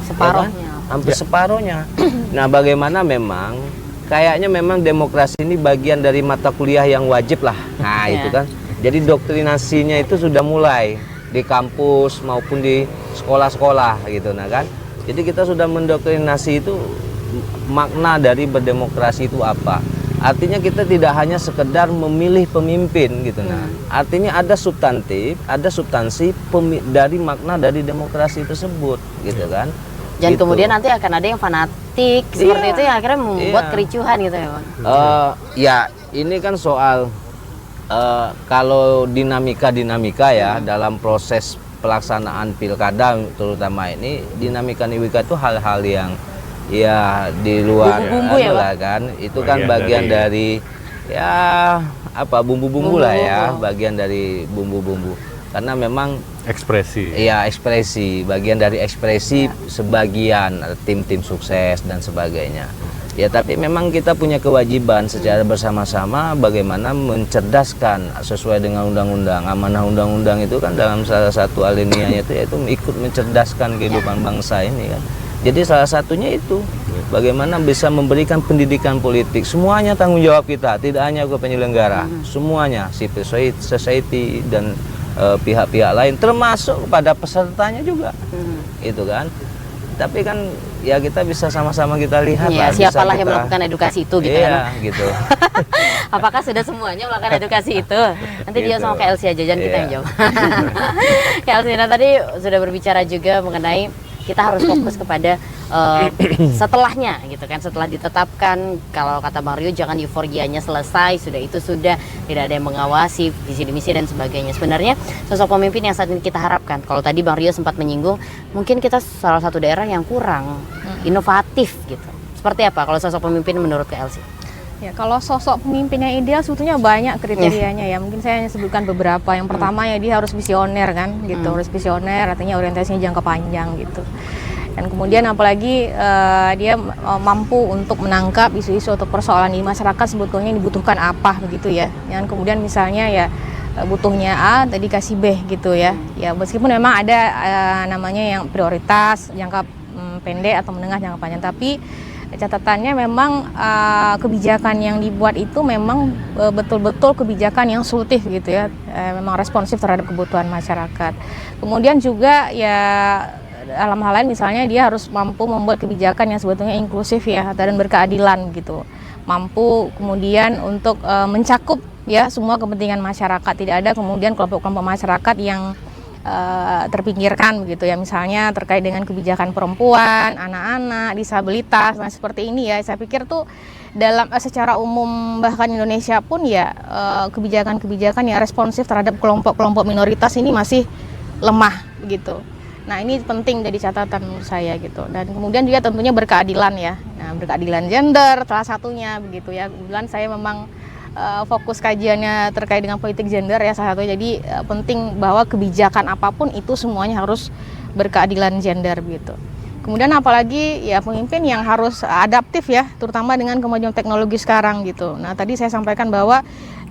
Separohnya. Hampir separohnya. Nah, bagaimana memang kayaknya memang demokrasi ini bagian dari mata kuliah yang wajib lah. Nah, itu kan. Jadi doktrinasinya itu sudah mulai di kampus maupun di sekolah-sekolah gitu nah kan. Jadi kita sudah mendoktrinasi itu makna dari berdemokrasi itu apa. Artinya kita tidak hanya sekedar memilih pemimpin gitu nah. Artinya ada substansi dari makna dari demokrasi tersebut gitu kan. Dan Gitu. kemudian nanti akan ada yang fanatik seperti itu yang akhirnya membuat kericuhan gitu ya Bang. Ya ini kan soal kalau dinamika ya dalam proses pelaksanaan pilkada terutama ini, dinamika itu hal-hal yang ya di luar Bumbu-bumbu ya, lah kan, itu kan bagian dari ya apa bumbu-bumbu lah ya, bagian dari bumbu-bumbu karena memang Ekspresi. iya ekspresi, bagian dari ekspresi sebagian tim-tim sukses dan sebagainya. Ya tapi memang kita punya kewajiban secara bersama-sama bagaimana mencerdaskan sesuai dengan undang-undang. Amanah undang-undang itu kan dalam salah satu alinianya itu yaitu ikut mencerdaskan kehidupan bangsa ini kan. Jadi salah satunya itu bagaimana bisa memberikan pendidikan politik. Semuanya tanggung jawab kita, tidak hanya ke penyelenggara, semuanya civil society dan pihak-pihak lain termasuk kepada pesertanya juga. Itu kan. Tapi kan ya kita bisa sama-sama kita lihat lah. Siapalah yang melakukan edukasi itu gitu iya, kan. gitu. Apakah sudah semuanya melakukan edukasi itu? Nanti dia sama Kak Elsie aja, jangan kita yang jawab. Kak Elsie, nah tadi sudah berbicara juga mengenai kita harus fokus kepada setelahnya gitu kan, setelah ditetapkan. Kalau kata Bang Rio jangan euforianya selesai, sudah tidak ada yang mengawasi visi misi dan sebagainya. Sebenarnya sosok pemimpin yang saat ini kita harapkan, kalau tadi Bang Rio sempat menyinggung mungkin kita salah satu daerah yang kurang inovatif gitu. Seperti apa kalau sosok pemimpin menurut Kak Elsie? Ya, kalau sosok pemimpin yang ideal sebetulnya banyak kriterianya ya. Mungkin saya hanya sebutkan beberapa. Yang pertama ya dia harus visioner kan, gitu. Harus visioner, artinya orientasinya jangka panjang gitu. Dan kemudian apalagi dia mampu untuk menangkap isu-isu atau persoalan di masyarakat sebetulnya yang dibutuhkan apa begitu ya. Yang kemudian misalnya ya butuhnya A, tadi kasih B gitu ya. Ya meskipun memang ada namanya yang prioritas jangka pendek atau menengah jangka panjang, tapi catatannya memang kebijakan yang dibuat itu memang betul-betul kebijakan yang solutif gitu ya, memang responsif terhadap kebutuhan masyarakat. Kemudian juga ya dalam hal lain misalnya dia harus mampu membuat kebijakan yang sebetulnya inklusif ya dan berkeadilan gitu, mampu kemudian untuk mencakup ya semua kepentingan masyarakat, tidak ada kemudian kelompok-kelompok masyarakat yang terpinggirkan begitu ya, misalnya terkait dengan kebijakan perempuan, anak-anak, disabilitas. Nah seperti ini ya, saya pikir tuh dalam secara umum bahkan Indonesia pun ya kebijakan-kebijakan yang responsif terhadap kelompok-kelompok minoritas ini masih lemah begitu. Nah ini penting jadi catatan menurut saya gitu. Dan kemudian juga tentunya berkeadilan ya, nah, berkeadilan gender salah satunya begitu ya. Kebetulan saya memang fokus kajiannya terkait dengan politik gender ya salah satunya. Jadi penting bahwa kebijakan apapun itu semuanya harus berkeadilan gender gitu. Kemudian apalagi ya pemimpin yang harus adaptif ya, terutama dengan kemajuan teknologi sekarang gitu. Nah tadi saya sampaikan bahwa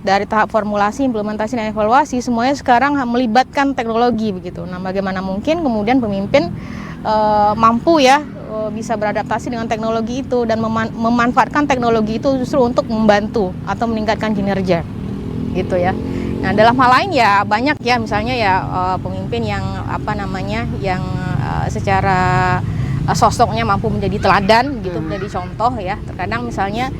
dari tahap formulasi, implementasi dan evaluasi semuanya sekarang melibatkan teknologi begitu. Nah bagaimana mungkin kemudian pemimpin mampu ya bisa beradaptasi dengan teknologi itu dan memanfaatkan teknologi itu justru untuk membantu atau meningkatkan kinerja gitu ya. Nah, dalam hal lain ya banyak ya, misalnya ya pemimpin yang yang secara sosoknya mampu menjadi teladan gitu, menjadi contoh ya. Terkadang misalnya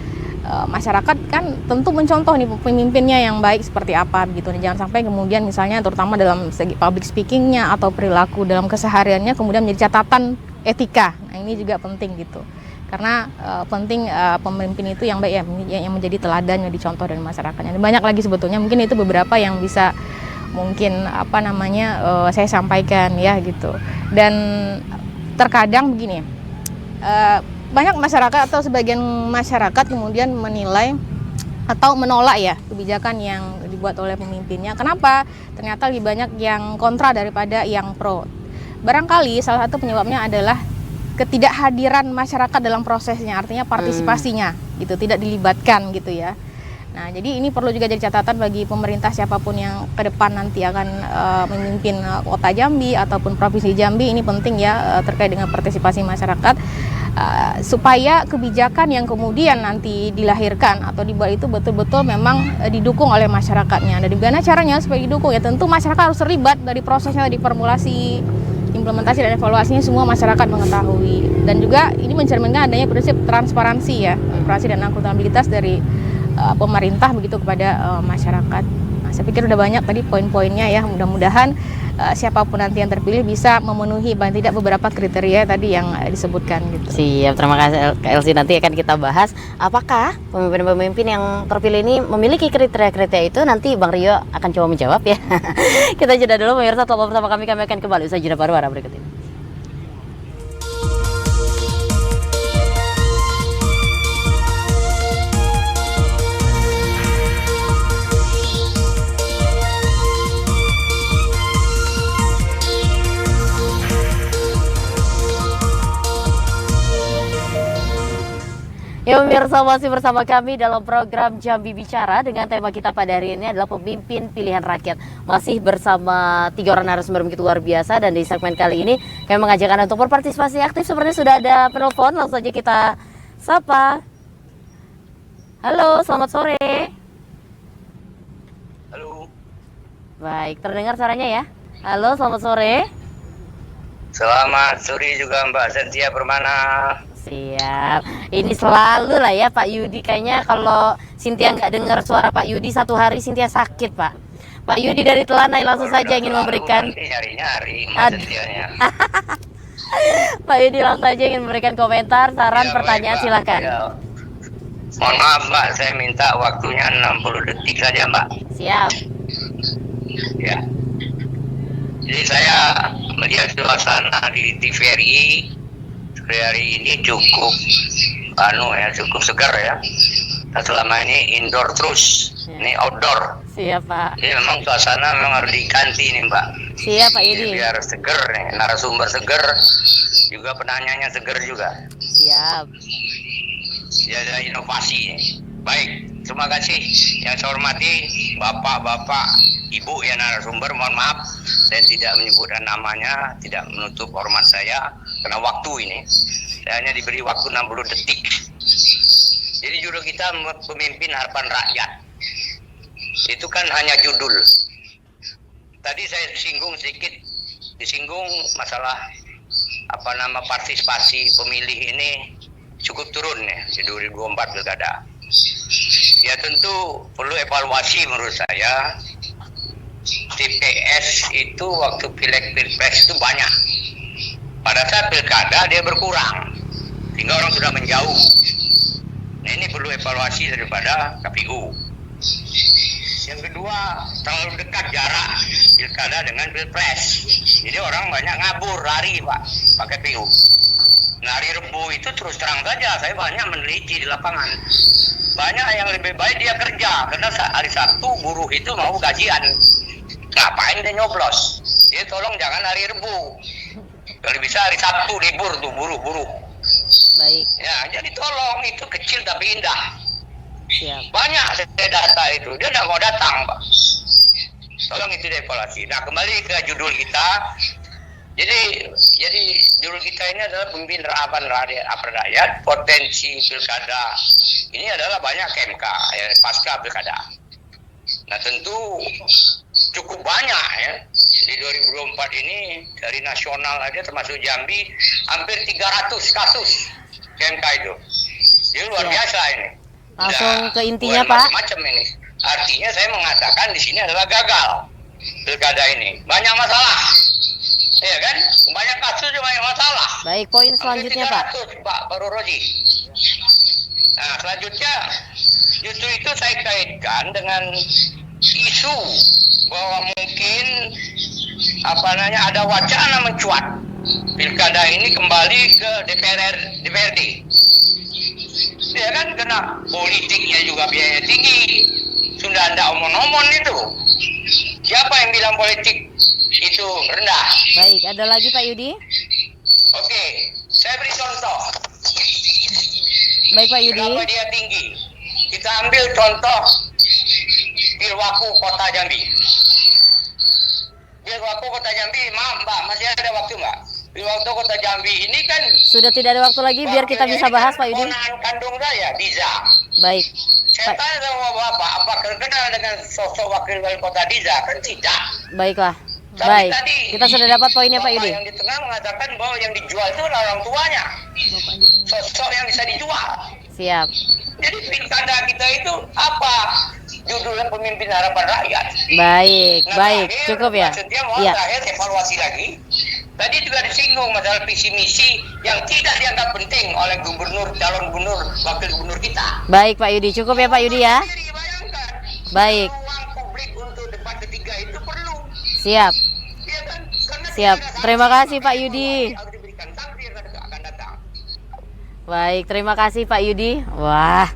masyarakat kan tentu mencontoh nih pemimpinnya yang baik seperti apa gitu. Jangan sampai kemudian misalnya terutama dalam segi public speakingnya atau perilaku dalam kesehariannya kemudian menjadi catatan etika. Nah, ini juga penting gitu. Karena penting pemimpin itu yang baik ya, yang menjadi teladan, yang dicontoh dari masyarakatnya. Banyak lagi sebetulnya, mungkin itu beberapa yang bisa mungkin saya sampaikan ya gitu. Dan terkadang begini, banyak masyarakat atau sebagian masyarakat kemudian menilai atau menolak ya kebijakan yang dibuat oleh pemimpinnya. Kenapa? Ternyata lebih banyak yang kontra daripada yang pro. Barangkali salah satu penyebabnya adalah ketidakhadiran masyarakat dalam prosesnya, artinya partisipasinya gitu, tidak dilibatkan gitu ya. Nah, jadi ini perlu juga jadi catatan bagi pemerintah siapapun yang ke depan nanti akan memimpin kota Jambi ataupun provinsi Jambi. Ini penting ya terkait dengan partisipasi masyarakat supaya kebijakan yang kemudian nanti dilahirkan atau dibuat itu betul-betul memang didukung oleh masyarakatnya. Dan gimana caranya supaya didukung? Ya tentu masyarakat harus terlibat dari prosesnya, dari formulasi, implementasi dan evaluasinya, semua masyarakat mengetahui. Dan juga ini mencerminkan adanya prinsip transparansi ya, transparansi dan akuntabilitas dari pemerintah begitu kepada masyarakat. Nah, saya pikir udah banyak tadi poin-poinnya ya. Mudah-mudahan siapapun nanti yang terpilih bisa memenuhi paling tidak beberapa kriteria tadi yang disebutkan gitu. Siap, terima kasih Kak Elsie. Nanti akan kita bahas apakah pemimpin-pemimpin yang terpilih ini memiliki kriteria-kriteria itu. Nanti Bang Rio akan coba menjawab ya. Kita jeda dulu pemirsa, tetap bersama kami akan kembali usai jeda pariwara berikut ini. Ya pemirsa, masih bersama kami dalam program Jambi Bicara dengan tema kita pada hari ini adalah pemimpin pilihan rakyat. Masih bersama 3 orang narasumber begitu luar biasa, dan di segmen kali ini kami mengajak Anda untuk berpartisipasi aktif. Sepertinya sudah ada penelpon, langsung saja kita sapa. Halo, selamat sore. Halo. Baik, terdengar suaranya ya. Halo, selamat sore. Selamat sore juga Mbak Setia Permana. Siap. Ini selalu lah ya Pak Yudi. Kayaknya kalau Cynthia nggak dengar suara Pak Yudi satu hari, Cynthia sakit Pak. Pak Yudi dari Telanai langsung saja ingin memberikan. Nyari-nyari Mbak Setianya. Pak Yudi langsung saja ingin memberikan komentar, saran, Ya, pertanyaan, baik, silakan. Ya. Mohon maaf Mbak, saya minta waktunya 60 detik saja Mbak. Siap. Ya. Jadi saya melihat suasana di TVRI hari ini cukup cukup segar ya. Nah, selama ini indoor terus, ini outdoor. Siap Pak. Jadi memang suasana memang harus diganti nih Mbak. Siap Pak Yudi. Biar seger nih, narasumber seger, juga penanyanya seger juga. Siap. Ya, ada inovasi nih. Baik, terima kasih. Yang saya hormati Bapak-bapak, Ibu yang narasumber, mohon maaf saya tidak menyebutkan namanya, tidak menutup hormat saya karena waktu ini. Saya hanya diberi waktu 60 detik. Jadi judul kita pemimpin harapan rakyat. Itu kan hanya judul. Tadi saya disinggung masalah partisipasi pemilih ini cukup turun ya di 2024 pilkada. Ya tentu perlu evaluasi menurut saya. TPS itu waktu pilek-pilpres itu banyak. Pada saat pilkada dia berkurang, sehingga orang sudah menjauh. Nah, ini perlu evaluasi daripada KPU. Yang kedua, terlalu dekat jarak pilkada dengan pilpres. Jadi orang banyak ngabur, lari Pak, pakai KPU. Nah, hari Rebu itu terus terang saja, saya banyak meneliti di lapangan. Banyak yang lebih baik dia kerja, karena hari Sabtu buruh itu mau gajian. Ngapain dia nyoblos? Dia tolong jangan hari Rebu. Kalau bisa hari Sabtu libur tuh buruh-buruh. Baik. Ya, jadi tolong, itu kecil tapi indah. Siap. Banyak saya data itu, dia tidak mau datang Pak. Tolong itu dievaluasi. Nah, kembali ke judul kita, Jadi dulu kita ini adalah pemimpin rakyat, potensi pilkada ini adalah banyak KMK ya, pasca pilkada. Nah tentu cukup banyak ya. Di 2024 ini dari nasional aja termasuk Jambi hampir 300 kasus KMK itu. Jadi luar biasa ini. Langsung ke intinya Pak. Macam ini. Artinya saya mengatakan di sini adalah gagal pilkada ini. Banyak masalah. Ya kan? Banyak kasus banyak masalah. Baik, poin selanjutnya Pak. Pak Rozi. Nah, selanjutnya justru itu saya kaitkan dengan isu bahwa mungkin ada wacana mencuat pilkada ini kembali ke DPRD. Ya kan, karena politiknya juga biaya tinggi. Sudah ada omon-omon itu. Siapa yang bilang politik itu rendah? Baik, ada lagi Pak Yudi? Oke, saya beri contoh. Baik Pak Yudi. Kenapa dia tinggi? Kita ambil contoh Pilwaku Kota Jambi. Pilwaku Kota Jambi, maaf Mbak, masih ada waktu Mbak? Pilwaku Kota Jambi ini kan Sudah tidak ada waktu lagi biar kita bisa bahas Pak Yudi. Ponakan kandung saya, Diza. Baik. Saya tanya sama Bapak, apa kenal dengan sosok wakil wali kota Diza? Kan tidak. Baiklah. Tapi Baik. tadi Kita sudah dapat poinnya Pak Bapak Yudi. yang di tengah mengatakan bahwa yang dijual itu adalah orang tuanya. Sosok yang bisa dijual. Siap. Jadi pilkada kita itu apa? Judulnya pemimpin harapan rakyat. Baik, Nah, baik. terakhir, Cukup ya. Pak Setia mau Iya. terakhir evaluasi lagi. Tadi juga disinggung masalah visi misi yang tidak dianggap penting oleh gubernur, calon gubernur, wakil gubernur kita. Baik Pak Yudi, cukup ya Pak Yudi ya. Jadi bayangkan, Baik. ruang publik untuk debat ketiga itu perlu. Siap. Ya kan? Karena Siap. tidak ada Terima sanksi kasih Pak Yudi. harus diberikan sanksi yang akan datang. Baik, terima kasih Pak Yudi. Wah,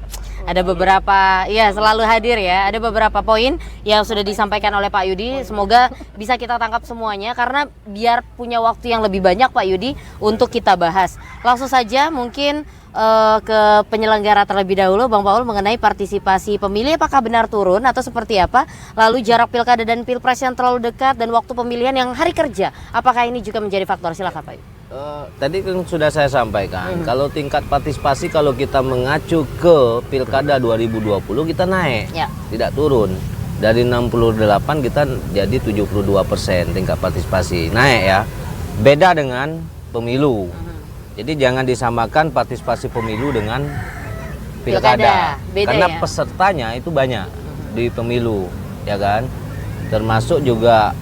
ada beberapa, ya selalu hadir ya. Ada beberapa poin yang sudah disampaikan oleh Pak Yudi. Semoga bisa kita tangkap semuanya karena biar punya waktu yang lebih banyak Pak Yudi untuk kita bahas. Langsung saja mungkin ke penyelenggara terlebih dahulu, Bang Paul, mengenai partisipasi pemilih apakah benar turun atau seperti apa? Lalu jarak pilkada dan pilpres yang terlalu dekat dan waktu pemilihan yang hari kerja, apakah ini juga menjadi faktor? Silakan Pak Yudi. Tadi kan sudah saya sampaikan, kalau tingkat partisipasi kalau kita mengacu ke Pilkada 2020 kita naik, Ya. tidak turun. Dari 68 kita jadi 72% tingkat partisipasi, naik ya. Beda dengan pemilu. Jadi jangan disamakan partisipasi pemilu dengan Pilkada. pilkada. Beda Karena ya? pesertanya itu banyak di pemilu, ya kan? Termasuk juga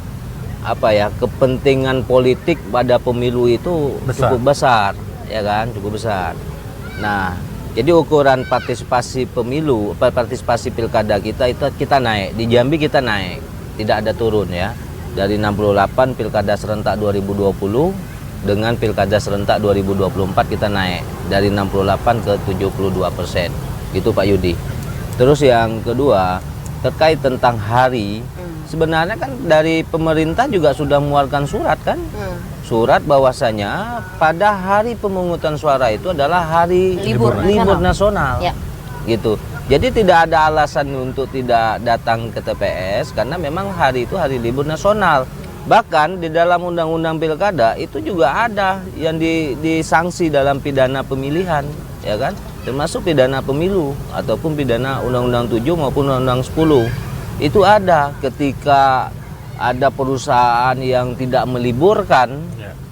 kepentingan politik pada pemilu itu cukup besar, ya kan, cukup besar. Nah, jadi ukuran partisipasi pemilu, partisipasi pilkada kita itu kita naik. Di Jambi kita naik, tidak ada turun ya. Dari 68 pilkada serentak 2020 dengan pilkada serentak 2024 kita naik dari 68 ke 72%. Gitu Pak Yudi. Terus yang kedua terkait tentang hari. Sebenarnya kan dari pemerintah juga sudah mengeluarkan surat kan, surat bahwasanya pada hari pemungutan suara itu adalah hari Libur nasional, Ya. gitu. Jadi tidak ada alasan untuk tidak datang ke TPS karena memang hari itu hari libur nasional. Bahkan di dalam undang-undang pilkada itu juga ada yang disanksi dalam pidana pemilihan, ya kan, termasuk pidana pemilu ataupun pidana undang-undang 7 maupun undang-undang 10. Itu ada ketika ada perusahaan yang tidak meliburkan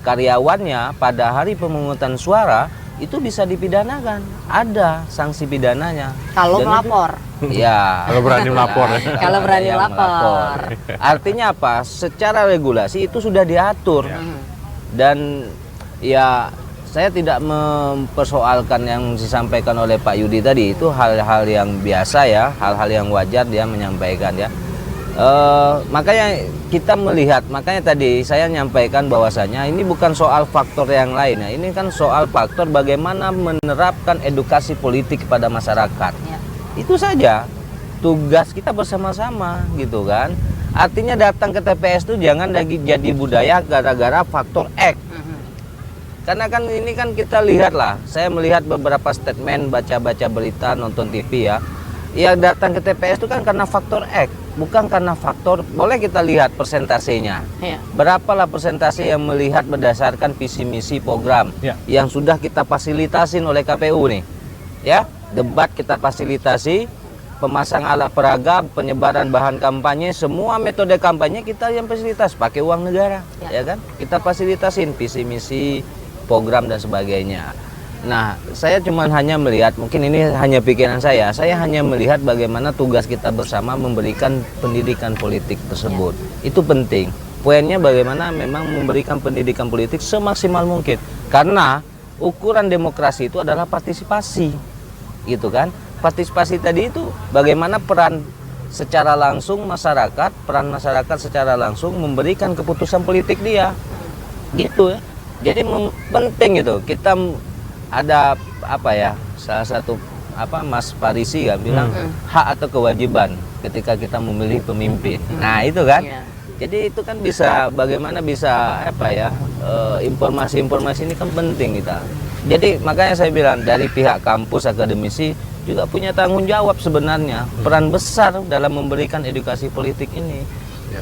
karyawannya pada hari pemungutan suara, itu bisa dipidanakan. Ada sanksi pidananya. Kalau Dan melapor. Ya. Kalau berani melapor ya. Kalau berani yang melapor. Artinya apa? Secara regulasi itu sudah diatur. Dan ya saya tidak mempersoalkan yang disampaikan oleh Pak Yudi tadi, itu hal-hal yang biasa ya, hal-hal yang wajar dia menyampaikan ya. Makanya kita melihat, makanya tadi saya menyampaikan bahwasanya ini bukan soal faktor yang lain ya, ini kan soal faktor bagaimana menerapkan edukasi politik kepada masyarakat. Ya. Itu saja tugas kita bersama-sama gitu kan. Artinya datang ke TPS itu jangan lagi jadi budaya gara-gara faktor X. Karena kan ini kan kita lihat lah, saya melihat beberapa statement, baca-baca berita, nonton TV ya. yang datang ke TPS itu kan karena faktor X, bukan karena faktor, boleh kita lihat persentasenya. Ya. Berapalah persentase yang melihat berdasarkan visi misi program Ya. yang sudah kita fasilitasin oleh KPU nih. Ya, debat kita fasilitasi, pemasang alat peraga, penyebaran bahan kampanye, semua metode kampanye kita yang fasilitas pakai uang negara, ya kan? Kita fasilitasin visi misi, program dan sebagainya. Nah, saya cuma hanya melihat, mungkin ini hanya pikiran saya hanya melihat bagaimana tugas kita bersama memberikan pendidikan politik tersebut. Itu penting. Poinnya bagaimana memang memberikan pendidikan politik semaksimal mungkin. Karena ukuran demokrasi itu adalah partisipasi, gitu kan? Partisipasi tadi itu bagaimana peran secara langsung masyarakat, peran masyarakat secara langsung memberikan keputusan politik dia, gitu ya. Jadi penting itu kita ada apa ya, salah satu apa Mas Parisi ya bilang hak atau kewajiban ketika kita memilih pemimpin. Nah itu kan. Jadi itu kan bisa bagaimana bisa apa ya, informasi-informasi ini kan penting kita. Jadi makanya saya bilang dari pihak kampus, akademisi juga punya tanggung jawab sebenarnya, peran besar dalam memberikan edukasi politik ini.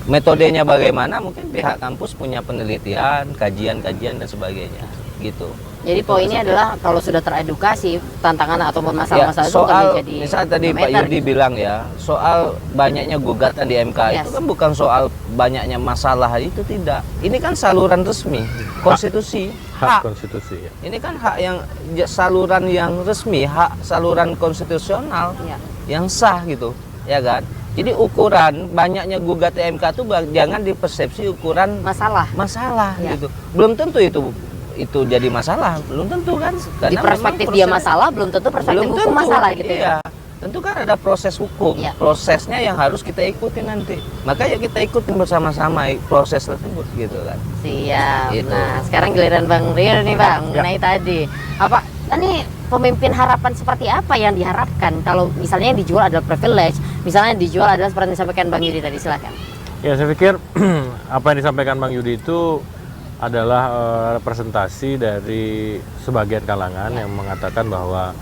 Metodenya bagaimana, mungkin pihak kampus punya penelitian, kajian-kajian dan sebagainya, gitu. Jadi poinnya adalah kalau sudah teredukasi, tantangan ataupun masalah-masalah itu bukan soal menjadi misal tadi Pak parameter Yudi gitu. bilang ya, soal banyaknya gugatan di MK itu kan bukan soal banyaknya masalah, itu tidak. Ini kan saluran resmi, konstitusi, Hak konstitusi ya. Ini kan hak yang saluran yang resmi, hak saluran konstitusional yang sah gitu, ya kan? Jadi ukuran banyaknya gugat MK itu jangan dipersepsi ukuran masalah gitu. Belum tentu itu jadi masalah, belum tentu kan? Di perspektif dia masalah, belum tentu perspektif hukum masalah gitu ya. Tentu kan ada proses hukum, prosesnya yang harus kita ikuti nanti. Makanya kita ikutin bersama-sama proses tersebut gitu kan. Siap. Gitu. Nah, sekarang giliran Bang Rio nih Bang, mengenai tadi. Apa ini pemimpin harapan seperti apa yang diharapkan kalau misalnya yang dijual adalah privilege, misalnya yang dijual adalah seperti yang disampaikan Bang Yudi tadi, silakan. Ya, saya pikir apa yang disampaikan Bang Yudi itu adalah representasi dari sebagian kalangan yang mengatakan bahwa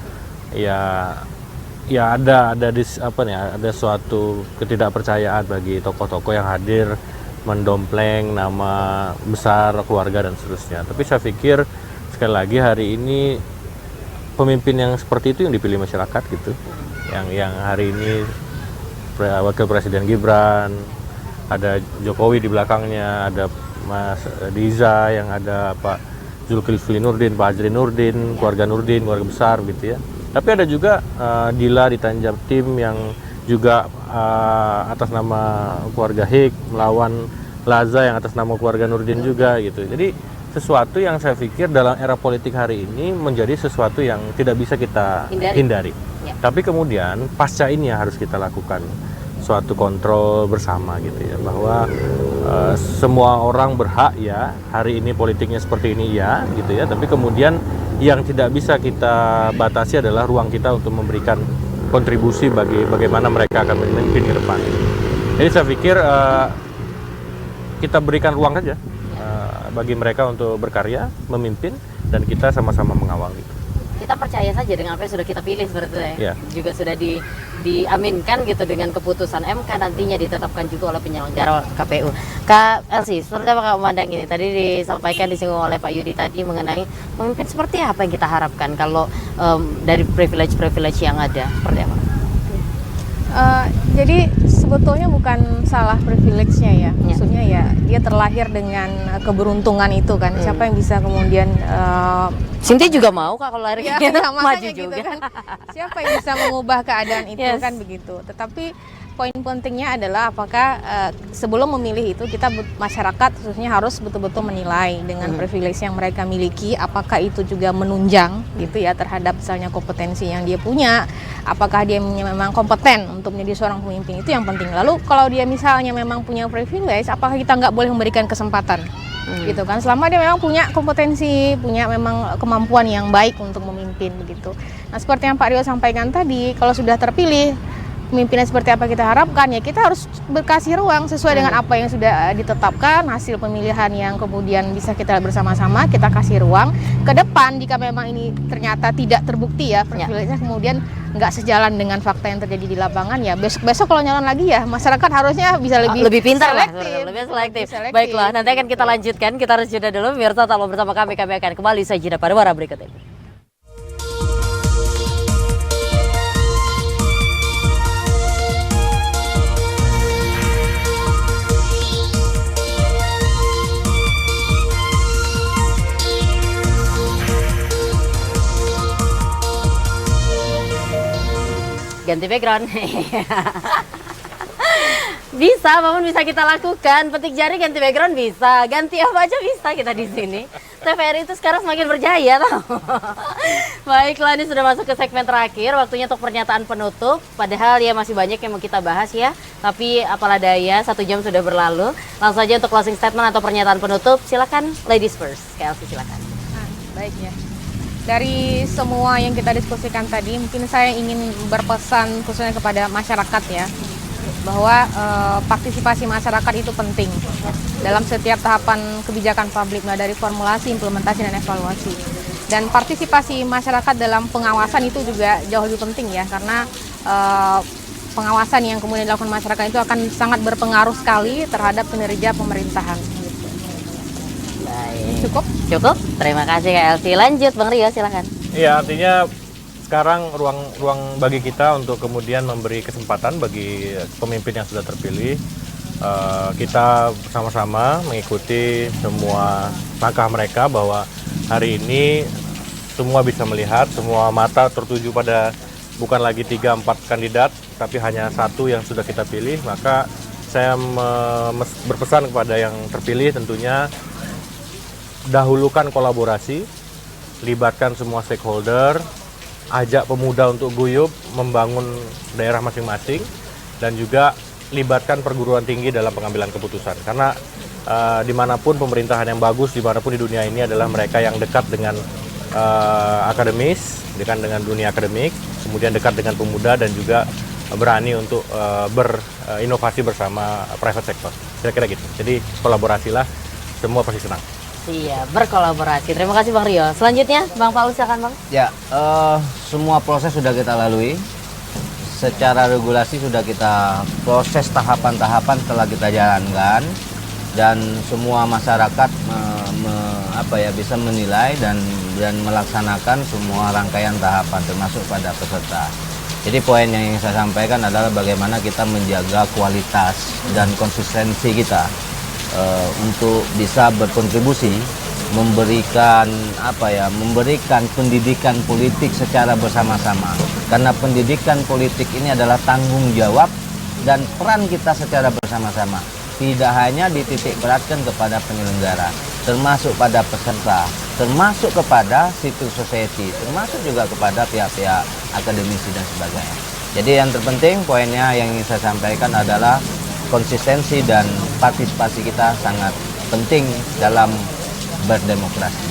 ada suatu ketidakpercayaan bagi tokoh-tokoh yang hadir mendompleng nama besar keluarga dan seterusnya. Tapi saya pikir sekali lagi hari ini pemimpin yang seperti itu yang dipilih masyarakat gitu. Yang hari ini Wakil Presiden Gibran, ada Jokowi di belakangnya, ada Mas Diza, yang ada Pak Zulkifli Nurdin, Pak Ajri Nurdin, keluarga Nurdin, keluarga besar gitu ya. Tapi ada juga Dila di Tanjab Tim yang juga atas nama keluarga Hik melawan Laza yang atas nama keluarga Nurdin juga gitu. Jadi sesuatu yang saya pikir dalam era politik hari ini menjadi sesuatu yang tidak bisa kita hindari. Ya. Tapi kemudian pasca ini yang harus kita lakukan suatu kontrol bersama gitu ya, bahwa semua orang berhak ya hari ini politiknya seperti ini ya gitu ya, tapi kemudian yang tidak bisa kita batasi adalah ruang kita untuk memberikan kontribusi bagi bagaimana mereka akan memimpin ke depan. Jadi saya pikir kita berikan ruang saja bagi mereka untuk berkarya, memimpin, dan kita sama-sama mengawal itu. Kita percaya saja dengan apa yang sudah kita pilih sebetulnya. Juga sudah diaminkan gitu dengan keputusan MK, nantinya ditetapkan juga oleh penyelenggara KPU. Kak Elsie, seperti apa Kak memandang ini? Tadi disampaikan, disinggung oleh Pak Yudi tadi mengenai pemimpin seperti apa yang kita harapkan kalau dari privilege yang ada, seperti apa? Jadi sebetulnya bukan salah privilege-nya ya, maksudnya ya dia terlahir dengan keberuntungan itu kan. Siapa yang bisa kemudian Sinti juga mau Kak kalau lahir ya, maju gitu juga kan. Siapa yang bisa mengubah keadaan itu kan begitu. Tetapi poin pentingnya adalah apakah sebelum memilih itu kita masyarakat khususnya harus betul-betul menilai dengan privilege yang mereka miliki, apakah itu juga menunjang gitu ya terhadap misalnya kompetensi yang dia punya, apakah dia memang kompeten untuk menjadi seorang pemimpin, itu yang penting. Lalu kalau dia misalnya memang punya privilege, apakah kita nggak boleh memberikan kesempatan gitu kan, selama dia memang punya kompetensi, punya memang kemampuan yang baik untuk memimpin begitu. Nah seperti yang Pak Rio sampaikan tadi, kalau sudah terpilih pemimpinan seperti apa kita harapkan, ya kita harus berkasih ruang sesuai dengan apa yang sudah ditetapkan, hasil pemilihan yang kemudian bisa kita bersama-sama, kita kasih ruang ke depan. Jika memang ini ternyata tidak terbukti ya privilege-nya, kemudian nggak sejalan dengan fakta yang terjadi di lapangan, ya besok kalau nyalon lagi ya masyarakat harusnya bisa lebih pintar lah, selektif, lebih selektif. selektif. Baiklah, nanti akan kita lanjutkan. Kita harus jeda dulu. Pemirsa, tetap bersama kami akan kembali usai jeda pada warna berikut ini. Ganti background. Bisa, apapun bisa kita lakukan. Petik jari ganti background bisa, ganti apa aja bisa kita di sini. TVRI itu sekarang semakin berjaya, tau. Baiklah, ini sudah masuk ke segmen terakhir. Waktunya untuk pernyataan penutup. Padahal ya masih banyak yang mau kita bahas ya. Tapi apalah daya, 1 jam sudah berlalu. Langsung aja untuk closing statement atau pernyataan penutup. Silakan, ladies first. Kelsey, silakan. Baik ya. Dari semua yang kita diskusikan tadi, mungkin saya ingin berpesan khususnya kepada masyarakat ya, bahwa partisipasi masyarakat itu penting dalam setiap tahapan kebijakan publik, mulai dari formulasi, implementasi, dan evaluasi. Dan partisipasi masyarakat dalam pengawasan itu juga jauh lebih penting ya, karena pengawasan yang kemudian dilakukan masyarakat itu akan sangat berpengaruh sekali terhadap kinerja pemerintahan. Cukup? Cukup. Terima kasih Kak Elsie. Lanjut Bang Rio, silakan. Iya, artinya sekarang ruang bagi kita untuk kemudian memberi kesempatan bagi pemimpin yang sudah terpilih. Kita bersama-sama mengikuti semua langkah mereka, bahwa hari ini semua bisa melihat, semua mata tertuju pada bukan lagi 3-4 kandidat, tapi hanya 1 yang sudah kita pilih. Maka saya berpesan kepada yang terpilih, tentunya dahulukan kolaborasi, libatkan semua stakeholder, ajak pemuda untuk guyup membangun daerah masing-masing, dan juga libatkan perguruan tinggi dalam pengambilan keputusan. Karena dimanapun pemerintahan yang bagus, dimanapun di dunia ini adalah mereka yang dekat dengan akademis, dekat dengan dunia akademik, kemudian dekat dengan pemuda, dan juga berani untuk berinovasi bersama private sector. Kira-kira gitu. Jadi kolaborasilah, semua pasti senang. Iya, berkolaborasi. Terima kasih Bang Rio. Selanjutnya Bang Paulus, silakan Bang. Ya, semua proses sudah kita lalui. Secara regulasi sudah kita proses tahapan-tahapan telah kita jalankan, dan semua masyarakat bisa menilai dan melaksanakan semua rangkaian tahapan termasuk pada peserta. Jadi poin yang ingin saya sampaikan adalah bagaimana kita menjaga kualitas dan konsistensi kita untuk bisa berkontribusi memberikan pendidikan politik secara bersama-sama, karena pendidikan politik ini adalah tanggung jawab dan peran kita secara bersama-sama, tidak hanya dititik beratkan kepada penyelenggara, termasuk pada peserta, termasuk kepada civil society, termasuk juga kepada pihak-pihak akademisi dan sebagainya. Jadi yang terpenting poinnya yang ingin saya sampaikan adalah konsistensi dan partisipasi kita sangat penting dalam berdemokrasi.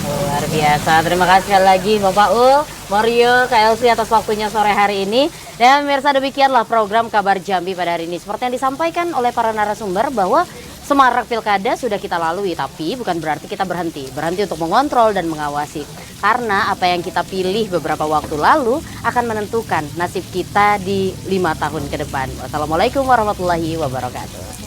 Luar biasa. Terima kasih sekali lagi Bapak Ul, Mario, Kak Elsie atas waktunya sore hari ini. Dan pemirsa, demikianlah program Kabar Jambi pada hari ini. Seperti yang disampaikan oleh para narasumber bahwa semarak pilkada sudah kita lalui, tapi bukan berarti kita berhenti untuk mengontrol dan mengawasi. Karena apa yang kita pilih beberapa waktu lalu akan menentukan nasib kita di 5 tahun ke depan. Wassalamualaikum warahmatullahi wabarakatuh.